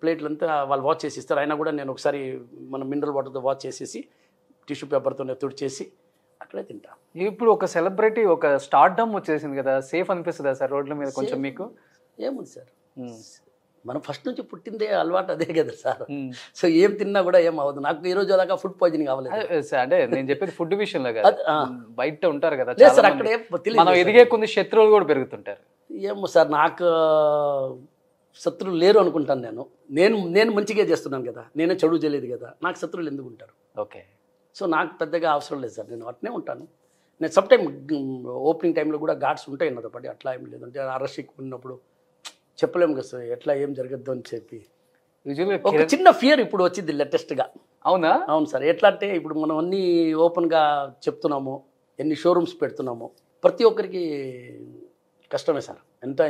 Speaker 2: ప్లేట్లు అంతా వాళ్ళు వాచ్ చేసి ఇస్తారు. అయినా కూడా నేను ఒకసారి మన మినరల్ వాటర్తో వాచ్ చేసేసి టిష్యూ పేపర్తో తుడిచేసి అక్కడే తింటా.
Speaker 3: ఇప్పుడు ఒక సెలబ్రిటీ, ఒక స్టార్డమ్ వచ్చేసింది కదా, సేఫ్ అనిపిస్తుందా సార్ రోడ్ల మీద కొంచెం మీకు?
Speaker 2: ఏముంది సార్, మనం ఫస్ట్ నుంచి పుట్టిందే అలవాటు అదే కదా సార్. సో ఏం తిన్నా కూడా ఏం అవ్వదు. నాకు ఈ రోజు అలాగా ఫుడ్ పాయిజనింగ్ అవ్వలేదు.
Speaker 3: అంటే నేను చెప్పేది ఫుడ్ విషయంలో కాదు, బయట ఉంటారు కదా
Speaker 2: సార్, అక్కడ
Speaker 3: మనం ఎదిగే కొన్ని శత్రువులు కూడా పెరుగుతుంటారు.
Speaker 2: ఏమో సార్, నాకు శత్రువులు లేరు అనుకుంటాను. నేను మంచిగా చేస్తున్నాను కదా, నేనే చెడు చేయలేదు కదా, నాకు శత్రువులు ఎందుకు ఉంటారు?
Speaker 3: ఓకే.
Speaker 2: సో నాకు పెద్దగా అవసరం లేదు సార్, నేను అట్నే ఉంటాను. నేను సమ్ టైం ఓపెనింగ్ టైంలో కూడా గార్డ్స్ ఉంటాయి నాతో పాటు, అట్లా ఏం లేదు. అంటే అరెస్ట్ ఉన్నప్పుడు చెప్పలేము కదా సార్, ఎట్లా ఏం జరగద్దు అని చెప్పి. ఒక చిన్న ఫియర్ ఇప్పుడు వచ్చింది లేటెస్ట్గా.
Speaker 3: అవునా?
Speaker 2: అవును సార్. ఎట్లా అంటే ఇప్పుడు మనం అన్నీ ఓపెన్గా చెప్తున్నాము, ఎన్ని షోరూమ్స్ పెడుతున్నాము, ప్రతి ఒక్కరికి కష్టమే సార్.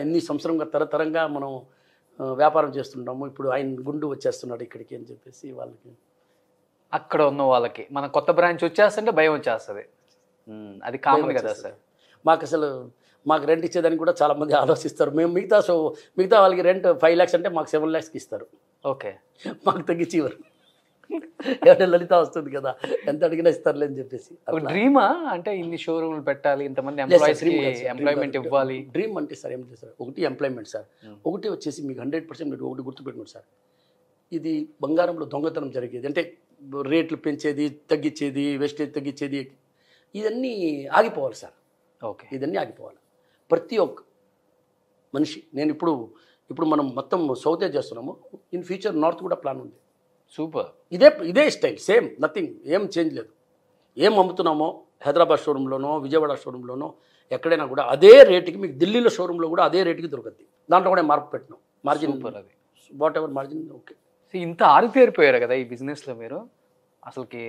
Speaker 2: ఎన్ని సంవత్సరంగా తరతరంగా మనం వ్యాపారం చేస్తుంటాము. ఇప్పుడు ఆయన గుండు వచ్చేస్తున్నాడు ఇక్కడికి అని చెప్పేసి వాళ్ళకి,
Speaker 3: అక్కడ ఉన్న వాళ్ళకి మన కొత్త బ్రాంచ్ వచ్చేస్తుంటే భయం వచ్చేస్తుంది. అది కామన్ కదా సార్.
Speaker 2: మాకు రెంట్ ఇచ్చేదానికి కూడా చాలామంది ఆలోచిస్తారు. మేము మిగతా వాళ్ళకి రెంట్ 5 lakhs అంటే మాకు 7 lakhsకి ఇస్తారు.
Speaker 3: ఓకే.
Speaker 2: మాకు తగ్గించి ఇవ్వరు. ఏమంటే లలిత వస్తుంది కదా, ఎంత అడిగినా ఇస్తారులే అని చెప్పేసి.
Speaker 3: డ్రీమా అంటే ఇన్ని షోరూమ్లు పెట్టాలి, ఇంతమంది ఎంప్లాయ్మెంట్ ఇవ్వాలి.
Speaker 2: డ్రీమ్ అంటే సార్ ఏం చేస్తారు, ఒకటి ఎంప్లాయ్మెంట్ సార్, ఒకటి వచ్చేసి మీకు 100% మీరు ఒకటి గుర్తుపెట్టుకోండి సార్, ఇది బంగారంలో దొంగతనం జరిగేది అంటే రేట్లు పెంచేది, తగ్గించేది, వేస్టేజ్ తగ్గించేది, ఇదన్నీ ఆగిపోవాలి సార్.
Speaker 3: ఓకే,
Speaker 2: ఇదన్నీ ఆగిపోవాలి. ప్రతి ఒక్క మనిషి, నేను ఇప్పుడు మనం మొత్తం సౌతే చేస్తున్నాము, ఇన్ ఫ్యూచర్ నార్త్ కూడా ప్లాన్ ఉంది.
Speaker 3: సూపర్.
Speaker 2: ఇదే స్టైల్, సేమ్, నథింగ్, ఏం చేంజ్ లేదు. ఏం అమ్ముతున్నామో హైదరాబాద్ షోరూంలోనో విజయవాడ షోరూంలోనో ఎక్కడైనా కూడా అదే రేటుకి మీకు ఢిల్లీలో షోరూంలో కూడా అదే రేటుకి దొరుకుద్ది. దాంట్లో కూడా మార్పు పెట్టినాం, మార్జిన్,
Speaker 3: అది
Speaker 2: వాట్ ఎవర్ మార్జిన్. ఓకే.
Speaker 3: ఇంత ఆరితేరిపోయారు కదా ఈ బిజినెస్లో మీరు. అసలుకి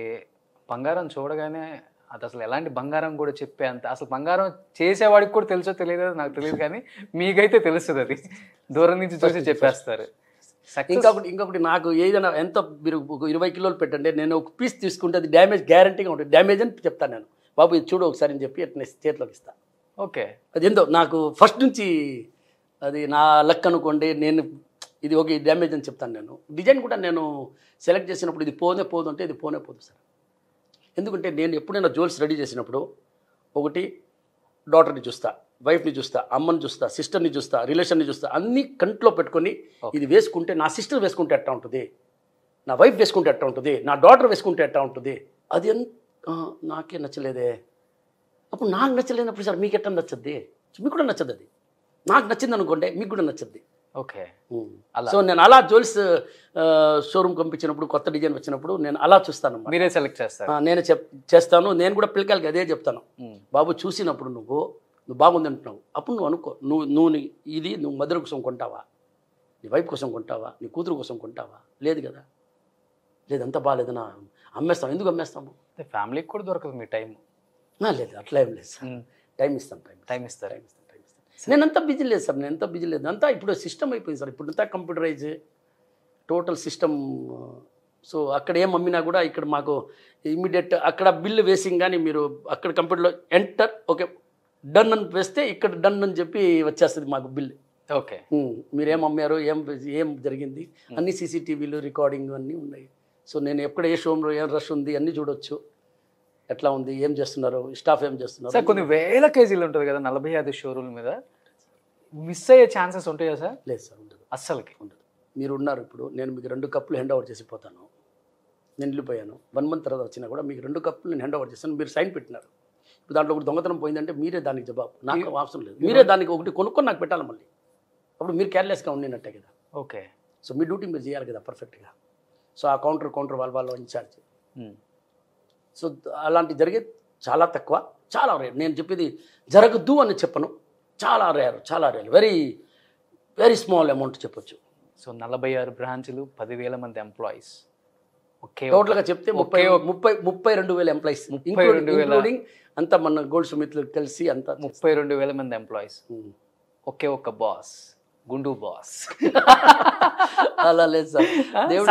Speaker 3: బంగారం చూడగానే అది అసలు ఎలాంటి బంగారం కూడా చెప్పే అంత, అసలు బంగారం చేసేవాడికి కూడా తెలుసో తెలియదో నాకు తెలియదు, కానీ మీకైతే తెలుస్తుంది. అది దూరం నుంచి చూసి చెప్పేస్తారు.
Speaker 2: ఇంకొకటి నాకు ఏదైనా ఎంత మీరు 20 కిలోలు పెట్టండి, నేను ఒక పీస్ తీసుకుంటే అది డ్యామేజ్ గ్యారంటీగా ఉంటుంది. డ్యామేజ్ అని చెప్తాను నేను, బాబు ఇది చూడు ఒకసారి అని చెప్పి అట్లా చేతిలోకి ఇస్తాను.
Speaker 3: ఓకే.
Speaker 2: అది ఏందో నాకు ఫస్ట్ నుంచి అది నా లక్ అనుకోండి. నేను ఇది ఓకే డ్యామేజ్ అని చెప్తాను. నేను డిజైన్ కూడా నేను సెలెక్ట్ చేసినప్పుడు ఇది పోదు అంటే ఇది పోదు సార్. ఎందుకంటే నేను ఎప్పుడైనా జ్యువెల్స్ రెడీ చేసినప్పుడు ఒకటి డాటర్ని చూస్తా, వైఫ్ని చూస్తా, అమ్మని చూస్తా, సిస్టర్ని చూస్తా, రిలేషన్ని చూస్తా, అన్నీ కంట్లో పెట్టుకొని ఇది వేసుకుంటే నా సిస్టర్ వేసుకుంటే ఎట్టా ఉంటుంది, నా వైఫ్ వేసుకుంటే ఎట్టా ఉంటుంది, నా డాటర్ వేసుకుంటే ఎట్టా ఉంటుంది, అది నాకే నచ్చలేదే. అప్పుడు నాకు నచ్చలేనప్పుడు సార్ మీకు ఎట్టా నచ్చద్ది, మీకు కూడా నచ్చదు. అది నాకు నచ్చింది అనుకోండి, మీకు కూడా నచ్చద్ది.
Speaker 3: ఓకే.
Speaker 2: సో నేను అలా జ్యువెల్స్ షోరూమ్ పంపించినప్పుడు, కొత్త డిజైన్ వచ్చినప్పుడు నేను అలా చూస్తాను.
Speaker 3: మీరే సెలెక్ట్ చేస్తారు?
Speaker 2: నేను చేస్తాను. నేను కూడా పిల్లకాయలకి అదే చెప్తాను, బాబు చూసినప్పుడు నువ్వు బాగుంది అంటున్నావు, అప్పుడు నువ్వు అనుకో, నువ్వు మదర్ కోసం కొంటావా, నీ వైఫ్ కోసం కొంటావా, నీ కూతురు కోసం కొంటావా? లేదు కదా, లేదంతా బాగాలేదనా, అమ్మేస్తాం. ఎందుకు అమ్మేస్తాము?
Speaker 3: ఫ్యామిలీకి కూడా దొరకదు మీ టైం.
Speaker 2: లేదు అట్లా ఏం లేదు సార్. టైం ఇస్తాం.
Speaker 3: టైం ఇస్తారు.
Speaker 2: నేను అంతా బిజీ లేదు సార్. నేను ఎంత బిజీ లేదు. అంతా ఇప్పుడు సిస్టమ్ అయిపోయింది సార్. ఇప్పుడు అంతా కంప్యూటరైజ్ టోటల్ సిస్టమ్. సో అక్కడ ఏం అమ్మినా కూడా ఇక్కడ మాకు ఇమీడియట్ అక్కడ బిల్లు వేసింగ్ కానీ మీరు అక్కడ కంప్యూటర్లో ఎంటర్ ఓకే డన్ అని వేస్తే ఇక్కడ డన్ అని చెప్పి వచ్చేస్తుంది మాకు బిల్లు.
Speaker 3: ఓకే,
Speaker 2: మీరేం అమ్మారు, ఏం జరిగింది, అన్ని సీసీటీవీలు రికార్డింగ్ అన్నీ ఉన్నాయి. సో నేను ఎక్కడ ఏ షోరూంలో ఏం రష్ ఉంది అన్నీ చూడొచ్చు. ఎట్లా ఉంది, ఏం చేస్తున్నారు, స్టాఫ్ ఏం చేస్తున్నారు.
Speaker 3: సార్ కొన్ని వేల కేజీలు ఉంటుంది కదా 45 షోరూమ్ మీద, మిస్ అయ్యే ఛాన్సెస్ ఉంటాయా సార్?
Speaker 2: లేదు సార్, ఉండదు.
Speaker 3: అస్సలకి
Speaker 2: ఉండదు. మీరు ఉన్నారు ఇప్పుడు, నేను మీకు 2 కప్పులు హ్యాండ్ ఓవర్ చేసిపోతాను. నేను వెళ్ళిపోయాను, 1 మంత్ తర్వాత వచ్చినా కూడా మీకు 2 కప్పులు నేను హ్యాండ్ ఓవర్ చేస్తాను. మీరు సైన్ పెట్టినారు. ఇప్పుడు దాంట్లో ఒకటి దొంగతనం పోయిందంటే మీరే దానికి జవాబు. నాకు అవసరం లేదు. మీరే దానికి ఒకటి కొనుక్కొని నాకు పెట్టాలి మళ్ళీ. అప్పుడు మీరు కేర్లెస్గా ఉండినట్టే కదా.
Speaker 3: ఓకే,
Speaker 2: సో మీ డ్యూటీ మీరు చేయాలి కదా పర్ఫెక్ట్గా. సో ఆ కౌంటర్ వాళ్ళ ఇన్ఛార్జ్. సో అలాంటి జరిగేది చాలా తక్కువ, చాలా రేర్. నేను చెప్పేది జరగద్దు అని చెప్పను, చాలా రేర్, చాలా rare. Very very small amount చెప్పొచ్చు.
Speaker 3: సో 46 బ్రాంచ్లు, 10,000 మంది ఎంప్లాయీస్. ఓకే,
Speaker 2: టోటల్గా చెప్తే 32,000 ఎంప్లాయీస్, ఇంక్లూడింగ్ అంతా మన గోల్డ్ సుమిత్లు కలిసి అంతా
Speaker 3: 32,000 మంది ఎంప్లాయీస్. ఒకే ఒక్క బాస్, గుండు బాస్.
Speaker 2: అలా లేదు సార్.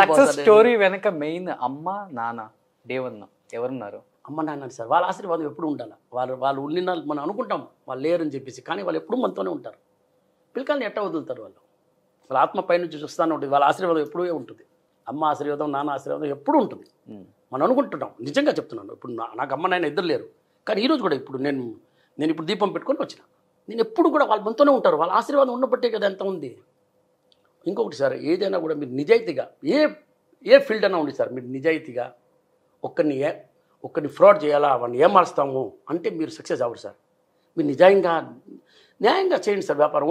Speaker 3: సక్సెస్ స్టోరీ వెనక మెయిన్ అమ్మ నాన్న డే 1 ఎవరున్నారు?
Speaker 2: అమ్మ నాన్న సార్. వాళ్ళ ఆశీర్వాదం ఎప్పుడు ఉండాలి. వాళ్ళు ఉండిన మనం అనుకుంటాం వాళ్ళు లేరని చెప్పేసి, కానీ వాళ్ళు ఎప్పుడు మనతోనే ఉంటారు. పిల్లకాయని ఎట్ట వదులుతారు వాళ్ళు? వాళ్ళ ఆత్మ పైనుంచి చూస్తానే ఉంటుంది. వాళ్ళ ఆశీర్వాదం ఎప్పుడూ ఉంటుంది. అమ్మ ఆశీర్వాదం, నాన్న ఆశీర్వాదం ఎప్పుడూ ఉంటుంది. మనం అనుకుంటున్నాం, నిజంగా చెప్తున్నాను. ఇప్పుడు నాకు అమ్మ నాయన ఇద్దరు లేరు, కానీ ఈరోజు కూడా ఇప్పుడు నేను ఇప్పుడు దీపం పెట్టుకొని వచ్చిన. నేను ఎప్పుడు కూడా వాళ్ళ మనతోనే ఉంటారు. వాళ్ళ ఆశీర్వాదం ఉన్నబట్టే కదా ఎంత ఉంది. ఇంకొకటి సార్, ఏదైనా కూడా మీరు నిజాయితీగా ఏ ఫీల్డ్ అయినా ఉంది సార్, మీరు నిజాయితీగా ఒక్కరిని ఫ్రాడ్ చేయాలా, వాడిని ఏమారుస్తాము అంటే మీరు సక్సెస్ అవ్వరు సార్. మీరు న్యాయంగా చేయండి సార్ వ్యాపారం.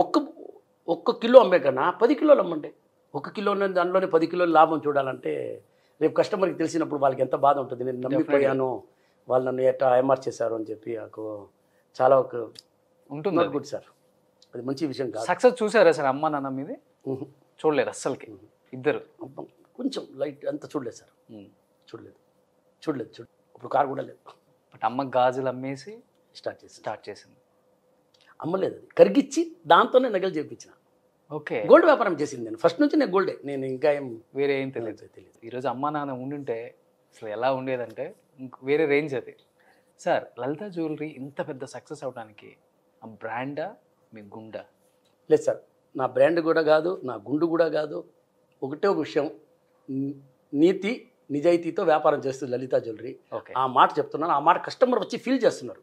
Speaker 2: ఒక్క కిలో అమ్మే కన్నా 10 కిలోలు అమ్మండి. 1 కిలో దానిలోనే 10 కిలోలు లాభం చూడాలంటే రేపు కస్టమర్కి తెలిసినప్పుడు వాళ్ళకి ఎంత బాధ ఉంటుంది. నేను నమ్మిపోయాను, వాళ్ళు నన్ను ఎట్లా ఏమార్చేశారు అని చెప్పి నాకు చాలా ఉంటుంది. గుడ్ సార్, అది మంచి విషయం కాదు.
Speaker 3: సక్సెస్ చూసారా సార్ అమ్మ నాన్న మీది? చూడలేదు అస్సలకి. ఇద్దరు
Speaker 2: కొంచెం లైట్ అంత చూడలేదు సార్. చూడలేదు. ఇప్పుడు కారు కూడా లేదు.
Speaker 3: బట్ అమ్మ గాజులు అమ్మేసి స్టార్ట్ చేసింది.
Speaker 2: అమ్మలేదు, అది కరిగిచ్చి దాంతోనే నగలు చేయించిన.
Speaker 3: ఓకే,
Speaker 2: గోల్డ్ వ్యాపారం చేసింది నేను ఫస్ట్ నుంచి. నేను గోల్డే, నేను ఇంకా
Speaker 3: వేరే ఏం తెలియదు. ఈరోజు అమ్మ నాన్న ఉండుంటే అసలు ఎలా ఉండేదంటే వేరే రేంజ్ అది. సార్ లలిత జ్యువెలరీ ఇంత పెద్ద సక్సెస్ అవడానికి ఆ బ్రాండా మీ గుండా?
Speaker 2: లేదు సార్, నా బ్రాండ్ కూడా కాదు, నా గుండు కూడా కాదు. ఒకటే ఒక విషయం, నీతి నిజాయితీతో వ్యాపారం చేస్తుంది లలిత జ్యువెలరీ. ఆ మాట చెప్తున్నాను. ఆ మాట కస్టమర్ వచ్చి ఫీల్ చేస్తున్నారు,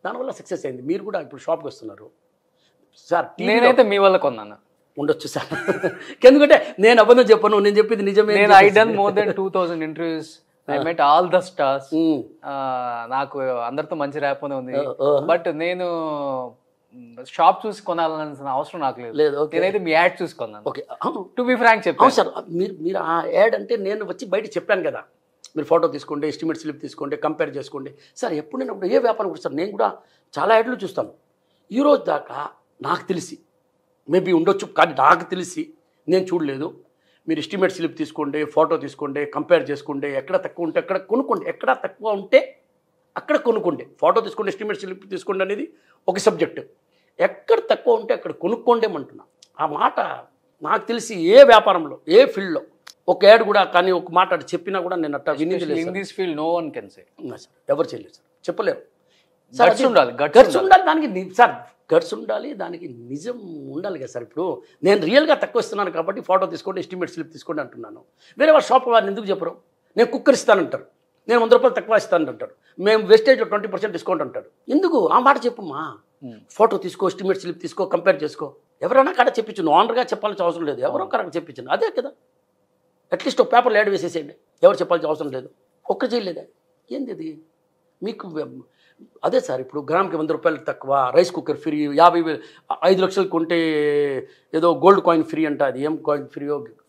Speaker 2: దానివల్ల సక్సెస్ అయింది. మీరు కూడా ఇప్పుడు షాప్కి వస్తున్నారు సార్.
Speaker 3: నేనైతే మీ వల్ల కొన్నాను.
Speaker 2: ఉండొచ్చు సార్, ఎందుకంటే నేను అబద్ధం చెప్పను, నేను చెప్పింది నిజమే.
Speaker 3: నేను I done more than 2000 interviews. I met all the stars. నాకు అందరితో మంచి ర్యాప్ ఉంది. బట్ నేను షాప్ చూసి కొనాలన్న అవసరం నాకు లేదు. నేనైతే మీ యాడ్ చూసి కొన్నాను.
Speaker 2: ఓకే,
Speaker 3: టు బి ఫ్రాంక్ చెప్పాను
Speaker 2: సార్. మీరు ఆ యాడ్ అంటే నేను వచ్చి బయట చెప్పాను కదా, మీరు ఫోటో తీసుకోండి, ఎస్టిమేట్ స్లిప్ తీసుకోండి, కంపేర్ చేసుకోండి సార్. ఎప్పుడు నేను ఏ వ్యాపారం కూడా సార్, నేను కూడా చాలా యాడ్లు చూస్తాను. ఈరోజు దాకా నాకు తెలిసి మేబీ ఉండొచ్చు, కానీ నాకు తెలిసి నేను చూడలేదు. మీరు ఎస్టిమేట్ స్లిప్ తీసుకోండి, ఫోటో తీసుకోండి, కంపేర్ చేసుకోండి. ఎక్కడ తక్కువ ఉంటే అక్కడ కొనుక్కోండి, ఎక్కడ తక్కువ ఉంటే అక్కడ కొనుక్కోండి. ఫోటో తీసుకోండి, ఎస్టిమేట్ స్లిప్ తీసుకోండి అనేది ఒక సబ్జెక్టు. ఎక్కడ తక్కువ ఉంటే అక్కడ కొనుక్కోండేమంటున్నా. ఆ మాట నాకు తెలిసి ఏ వ్యాపారంలో, ఏ ఫీల్డ్లో ఒక యాడ్ కూడా కానీ ఒక మాట అటు చెప్పినా కూడా నేను అట్లా వినింది లేదు.
Speaker 3: In this field no one can say.
Speaker 2: Sir ఎవరు చేయలేదు సార్, చెప్పలేరు.
Speaker 3: గట్స్ ఉండాలి,
Speaker 2: గట్స్ ఉండాలి దానికి సార్. గట్స్ ఉండాలి దానికి, నిజం ఉండాలి కదా సార్. ఇప్పుడు నేను రియల్గా తక్కువ ఇస్తున్నాను కాబట్టి ఫోటో తీసుకోండి, ఎస్టిమేట్ స్లిప్ తీసుకోండి అంటున్నాను. వేరే వాళ్ళ షాప్ వారిని ఎందుకు చెప్పరు? నేను కుక్కర్ ఇస్తానంటారు, నేను 100 రూపాయలు తక్కువ ఇస్తానంటారు, మేము వేస్టేజ్ 20% డిస్కౌంట్ అంటారు. ఎందుకు ఆ మాట చెప్పుమా? ఫోటో తీసుకో, ఎస్టిమేట్ స్లిప్ తీసుకో, కంపేర్ చేసుకో. ఎవరైనా కాడ చెప్పించు, ఓనర్గా చెప్పాల్సిన అవసరం లేదు. ఎవరో కరెక్ట్ చెప్పించండి, అదే కదా. అట్లీస్ట్ ఒక పేపర్లో యాడ్ వేసేసేయండి, ఎవరు చెప్పాల్సిన అవసరం లేదు. ఒక్క చేయలేదా? ఏంది అది మీకు? అదే సార్, ఇప్పుడు గ్రామ్కి 100 రూపాయలు తక్కువ, రైస్ కుక్కర్ ఫ్రీ, 5 లక్షలు కొంటే ఏదో గోల్డ్ కాయిన్ ఫ్రీ అంట. అది ఏం కాయిన్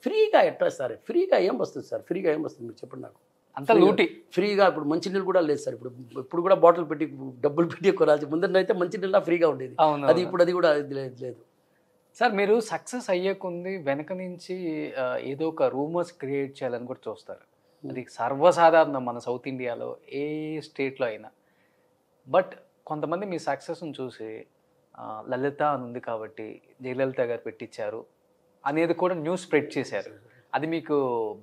Speaker 2: ఫ్రీగా ఎట్లా సార్? ఫ్రీగా ఏం వస్తుంది సార్? ఫ్రీగా ఏం వస్తుంది మీరు చెప్పండి నాకు.
Speaker 3: అంత లూటి
Speaker 2: ఫ్రీగా ఇప్పుడు మంచినీళ్ళు కూడా లేదు సార్. ఇప్పుడు కూడా బాటిల్ పెట్టి డబ్బులు పెట్టి కొనాల్సి. ముందరైతే మంచినీళ్ళ ఫ్రీగా ఉండేది, అది ఇప్పుడు అది కూడా లేదు
Speaker 3: సార్. మీరు సక్సెస్ అయ్యే కొంది వెనక నుంచి ఏదో ఒక రూమర్స్ క్రియేట్ చేయాలని కూడా చూస్తారు. అది సర్వసాధారణం మన సౌత్ ఇండియాలో ఏ స్టేట్లో అయినా. బట్ కొంతమంది మీ సక్సెస్ని చూసి లలిత అని ఉంది కాబట్టి జయలలిత గారు పెట్టించారు అనేది కూడా న్యూస్ స్ప్రెడ్ చేశారు. అది మీకు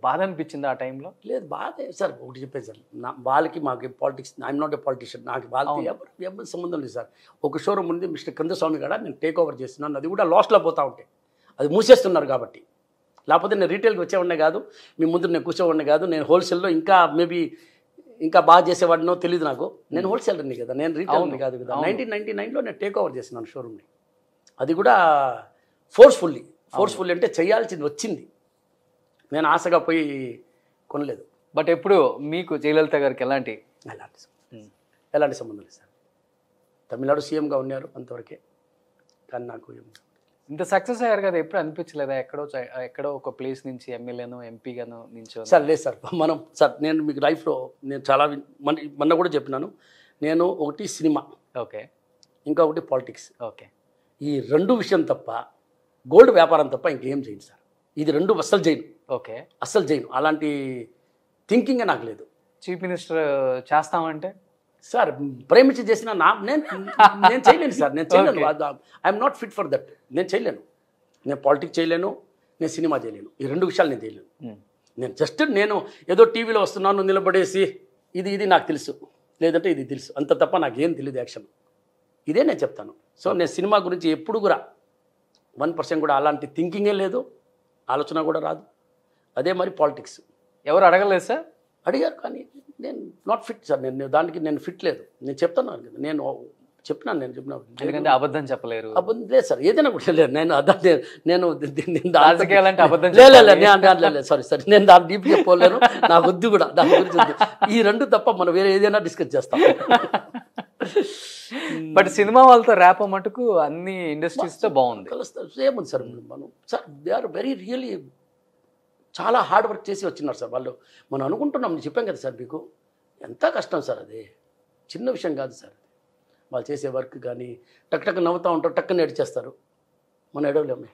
Speaker 3: బాధ అనిపించింది ఆ టైంలో?
Speaker 2: లేదు బాధ సార్, ఒకటి చెప్పేది సార్, వాళ్ళకి మాకు politics, I'm not a politician, నాకు వాళ్ళకి ఎవరి సంబంధం లేదు సార్. ఒక షోరూమ్ ఉంది మిస్టర్ కందస్వామి కూడా, నేను టేక్ ఓవర్ చేస్తున్నాను, అది కూడా లాస్ట్లో పోతా ఉంటాయి, అది మూసేస్తున్నారు కాబట్టి. లేకపోతే నేను రీటైల్కి వచ్చేవాడినే కాదు, మీ ముందు నేను కూర్చోవాడినే కాదు, నేను హోల్సేల్లో ఇంకా మేబీ ఇంకా బాగా చేసేవాడినో తెలియదు నాకు. నేను హోల్సేలర్ని కదా, నేను రీటైల్ని కాదు కదా. 1999లో నేను టేక్ ఓవర్ చేస్తున్నాను షోరూమ్ని, అది కూడా ఫోర్స్ఫుల్లీ అంటే చేయాల్సింది వచ్చింది, నేను ఆశగా పోయి కొనలేదు.
Speaker 3: బట్ ఎప్పుడు మీకు జయలలిత గారికి ఎలాంటి
Speaker 2: సంబంధం లేదు సార్. తమిళనాడు సీఎంగా ఉన్నారు అంతవరకే, కానీ నాకు
Speaker 3: ఇంత సక్సెస్ అయ్యారు కదా, ఎప్పుడు అనిపించలేదా ఎక్కడో ఒక ప్లేస్ నుంచి ఎమ్మెల్యేను ఎంపీగాను నించో?
Speaker 2: సార్ లేదు సార్, సార్ నేను మీకు లైఫ్లో నేను చాలా మొన్న కూడా చెప్పినాను, నేను ఒకటి సినిమా,
Speaker 3: ఓకే,
Speaker 2: ఇంకొకటి పాలిటిక్స్,
Speaker 3: ఓకే,
Speaker 2: ఈ రెండు విషయం తప్ప, గోల్డ్ వ్యాపారం తప్ప ఇంకేం చేయను సార్. ఇది రెండు అస్సలు చేయను,
Speaker 3: ఓకే, అస్సలు
Speaker 2: చేయను. అలాంటి థింకింగ్ నాకు లేదు.
Speaker 3: చీఫ్ మినిస్టర్ చేస్తామంటే
Speaker 2: సార్ ప్రేమించి చేసిన నేను చేయలేను సార్, నేను చేయలేను. I'm not fit for that, నేను చేయలేను. నేను పాలిటిక్స్ చేయలేను, నేను సినిమా చేయలేను, ఈ రెండు విషయాలు నేను చేయలేను. నేను జస్ట్ నేను ఏదో టీవీలో వస్తున్నాను నిలబడేసి ఇది నాకు తెలుసు, లేదంటే ఇది తెలుసు, అంత తప్ప నాకు ఏం తెలియదు యాక్షన్. ఇదే నేను చెప్తాను. సో నేను సినిమా గురించి ఎప్పుడు కూడా 1% కూడా అలాంటి థింకింగే లేదు, ఆలోచన కూడా రాదు. అదే మరి పాలిటిక్స్
Speaker 3: ఎవరు అడగలేదు సార్?
Speaker 2: అడిగారు, కానీ నేను నాట్ ఫిట్ సార్, దానికి నేను ఫిట్ లేదు. నేను చెప్తాను, నేను చెప్పినాను,
Speaker 3: ఎందుకంటే అబద్ధం చెప్పలేరు.
Speaker 2: అబద్ధం లేదు సార్, ఏదైనా కూడా లేదు. నేను
Speaker 3: రాజకీయాలంటే అబద్ధం
Speaker 2: లేదు, సారీ, నేను దాని డీప్ చెప్పలేను, నాకు వద్దు కూడా, దాని గురించి వద్దు. ఈ రెండు తప్ప మనం వేరే ఏదైనా డిస్కస్ చేస్తాం.
Speaker 3: బట్ సినిమా వాళ్ళతో ర్యాప్ మటుకు అన్ని ఇండస్ట్రీస్తో బాగుంది,
Speaker 2: కలుస్తారు. ఏముంది sir, sir they are very really చాలా హార్డ్ వర్క్ చేసి వచ్చినారు సార్ వాళ్ళు. మనం అనుకుంటున్నాం, నేను చెప్పాం కదా సార్ మీకు, ఎంత కష్టం సార్, అది చిన్న విషయం కాదు సార్. వాళ్ళు చేసే వర్క్ కానీ టక్ నవ్వుతూ ఉంటారు, టక్కుని ఏడ్చేస్తారు, మనం ఏడవలేమే.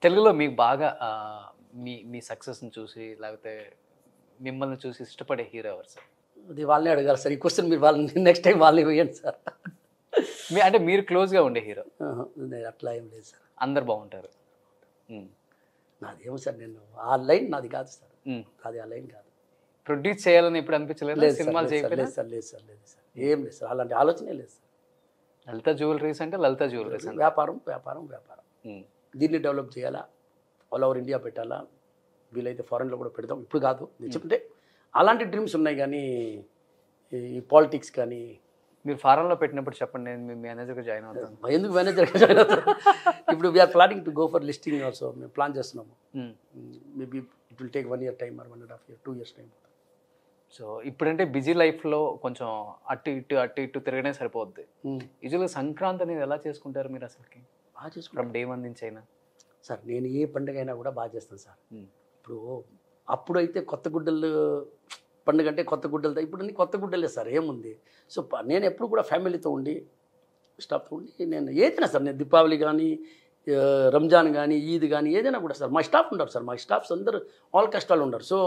Speaker 3: తెలుగులో మీకు బాగా మీ సక్సెస్ని చూసి లేకపోతే మిమ్మల్ని చూసి ఇష్టపడే హీరో ఎవరు సార్?
Speaker 2: అది వాళ్ళని అడగాలి సార్, ఈ క్వశ్చన్ మీరు వాళ్ళని నెక్స్ట్ టైం వాళ్ళని వేయండి సార్.
Speaker 3: అంటే మీరు క్లోజ్గా ఉండే హీరో?
Speaker 2: అట్లా ఏం లేదు సార్,
Speaker 3: అందరు బాగుంటారు.
Speaker 2: నాదేమో సార్, నేను ఆ లైన్ నాది కాదు సార్, అది ఆ లైన్ కాదు.
Speaker 3: ప్రొడ్యూస్ చేయాలని ఎప్పుడు అనిపించలేదు? సినిమాలు చేయలేదు
Speaker 2: సార్, లేదు సార్, ఏం లేదు సార్, అలాంటి ఆలోచనే లేదు సార్.
Speaker 3: లలిత జ్యువెలరీస్ అంటే లలిత జ్యువెలరీస్
Speaker 2: వ్యాపారం, దీన్ని డెవలప్ చేయాలా, ఆల్ ఓవర్ ఇండియా పెట్టాలా, వీలైతే ఫారెన్లో కూడా పెడదాం. ఇప్పుడు కాదు, నేను చెప్తే అలాంటి డ్రీమ్స్ ఉన్నాయి, కానీ ఈ పాలిటిక్స్ కానీ.
Speaker 3: మీరు ఫారెన్లో పెట్టినప్పుడు చెప్పండి, నేను మీ మేనేజర్గా జాయిన్ అవుతాను.
Speaker 2: ఎందుకు మేనేజర్గా జాయిన్ అవుతాను? ఇప్పుడు we're planning to go for listing also, మేము ప్లాన్ చేస్తున్నాము. Maybe it will take 1 year time, 1.5 years, 2 years time.
Speaker 3: So ఇప్పుడంటే బిజీ లైఫ్లో కొంచెం అటు ఇటు తిరగనే సరిపోద్ది. యూజువల్గా సంక్రాంతి అనేది ఎలా చేసుకుంటారు మీరు అసలుకి?
Speaker 2: బాగా చేసుకుంటాం,
Speaker 3: డే 1 నుంచి అయినా
Speaker 2: సార్. నేను ఏ పండుగ అయినా కూడా బాగా చేస్తాను సార్. అప్పుడైతే కొత్త గుడ్డలు పండుగ అంటే కొత్త గుడ్డలతో, ఇప్పుడు అన్ని కొత్త గుడ్డలే సార్, ఏముంది. సో నేను ఎప్పుడు కూడా ఫ్యామిలీతో ఉండి స్టాఫ్తో ఉండి నేను ఏదైనా సార్, నేను దీపావళి కానీ రంజాన్ కానీ ఈద్ కానీ ఏదైనా కూడా సార్, మా స్టాఫ్ ఉంటారు సార్, మా స్టాఫ్స్ అందరూ ఆల్ కష్టాలు ఉండరు. సో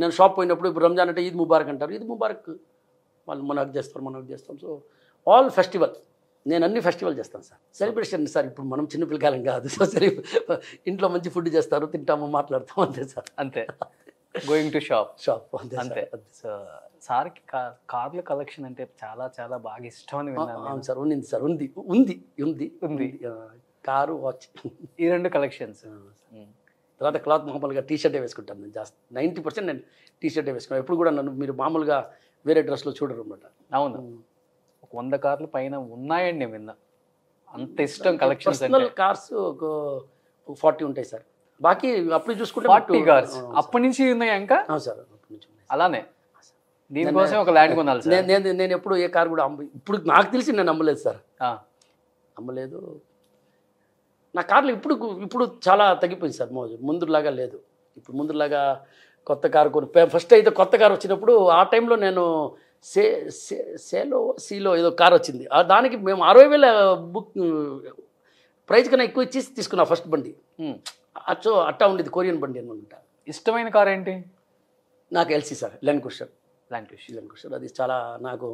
Speaker 2: నేను షాప్ పోయినప్పుడు ఇప్పుడు రంజాన్ అంటే ఈద్ ముబారక్ అంటారు, ఈద్ ముబారక్ వాళ్ళు మనకు చేస్తాం. సో ఆల్ ఫెస్టివల్, నేను అన్ని ఫెస్టివల్ చేస్తాను సార్. సెలబ్రేషన్ సార్, ఇప్పుడు మనం చిన్నపిల్లకాలం కాదు. సో సరే, ఇంట్లో మంచి ఫుడ్ చేస్తారు, తింటాము, మాట్లాడతాము, అంతే సార్,
Speaker 3: అంతే. గోయింగ్ టు షాప్
Speaker 2: అంతే.
Speaker 3: సో సార్కి కార్ల కలెక్షన్ అంటే చాలా చాలా బాగా ఇష్టం అని విన్నాను.
Speaker 2: అవును సార్, ఉంది సార్, ఉంది కారు, వాచ్,
Speaker 3: ఈ 2 కలెక్షన్స్.
Speaker 2: తర్వాత క్లాత్ మామూలుగా టీషర్టే వేసుకుంటాను నేను జాస్తి, 90% నేను టీషర్టే వేసుకున్నాను. ఎప్పుడు కూడా నన్ను మీరు మామూలుగా వేరే డ్రెస్లో చూడరు అన్నమాట.
Speaker 3: అవును, 100 కార్లు పైన ఉన్నాయండి నేను విన్నా, అంత ఇష్టం కలెక్షన్స్.
Speaker 2: పర్సనల్ కార్స్ ఒక 40 ఉంటాయి సార్, బాకీ అప్పుడు చూసుకుంటే
Speaker 3: 40 కార్స్ అప్పటి నుంచి ఉన్నాయా ఇంకా?
Speaker 2: సార్, అప్పటి నుంచి ఉన్నాయి.
Speaker 3: అలానే దీనికోసం ఒక ల్యాండ్ కొనాలి సార్.
Speaker 2: నేను ఎప్పుడు ఏ కార్ కూడా ఇప్పుడు నాకు తెలిసి నేను అమ్మలేదు సార్, అమ్మలేదు. నా కార్లు ఇప్పుడు చాలా తగ్గిపోయింది సార్, ముందులాగా లేదు. ఇప్పుడు ముందులాగా కొత్త కారు ఫస్ట్ అయితే కొత్త కారు వచ్చినప్పుడు ఆ టైంలో నేను సీలో ఏదో కార్ వచ్చింది, దానికి మేము 60,000 బుక్ ప్రైజ్ కన్నా ఎక్కువ ఇచ్చేసి తీసుకున్నా ఫస్ట్ బండి. అట్టా ఉండేది, కొరియన్ బండి అనమాట.
Speaker 3: ఇష్టమైన కార్ ఏంటి?
Speaker 2: నాకు ఎల్సీ సార్ లెన్ కుషర్.
Speaker 3: లాంటి
Speaker 2: లెన్ కుషర్ అది చాలా నాకు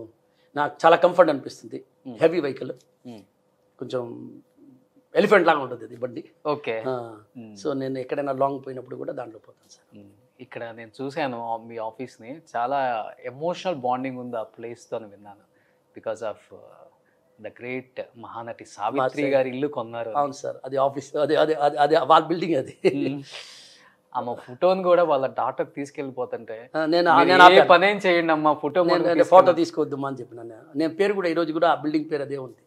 Speaker 2: చాలా కంఫర్ట్ అనిపిస్తుంది. హెవీ వెహికల్, కొంచెం ఎలిఫెంట్ లాగా ఉంటుంది అది బండి.
Speaker 3: ఓకే.
Speaker 2: సో నేను ఎక్కడైనా లాంగ్ పోయినప్పుడు కూడా దాంట్లో పోతాను సార్.
Speaker 3: ఇక్కడ నేను చూశాను మీ ఆఫీస్ని, చాలా ఎమోషనల్ బాండింగ్ ఉంది ఆ ప్లేస్తో అని విన్నాను. Because of the great Mahanati Savitri గారి ఇల్లు కొన్నారు.
Speaker 2: అవును సార్, అది ఆఫీస్, అది అది అది అది వాళ్ళ బిల్డింగ్ అది.
Speaker 3: ఆమె ఫోటోని కూడా వాళ్ళ డాటర్ తీసుకెళ్ళిపోతుంటే
Speaker 2: నేను
Speaker 3: పనేం చేయండి అమ్మా ఫోటో
Speaker 2: ఫోటో తీసుకోవద్దమ్మా అని చెప్పిన. నేను పేరు కూడా ఈరోజు కూడా ఆ బిల్డింగ్ పేరు అదే ఉంది.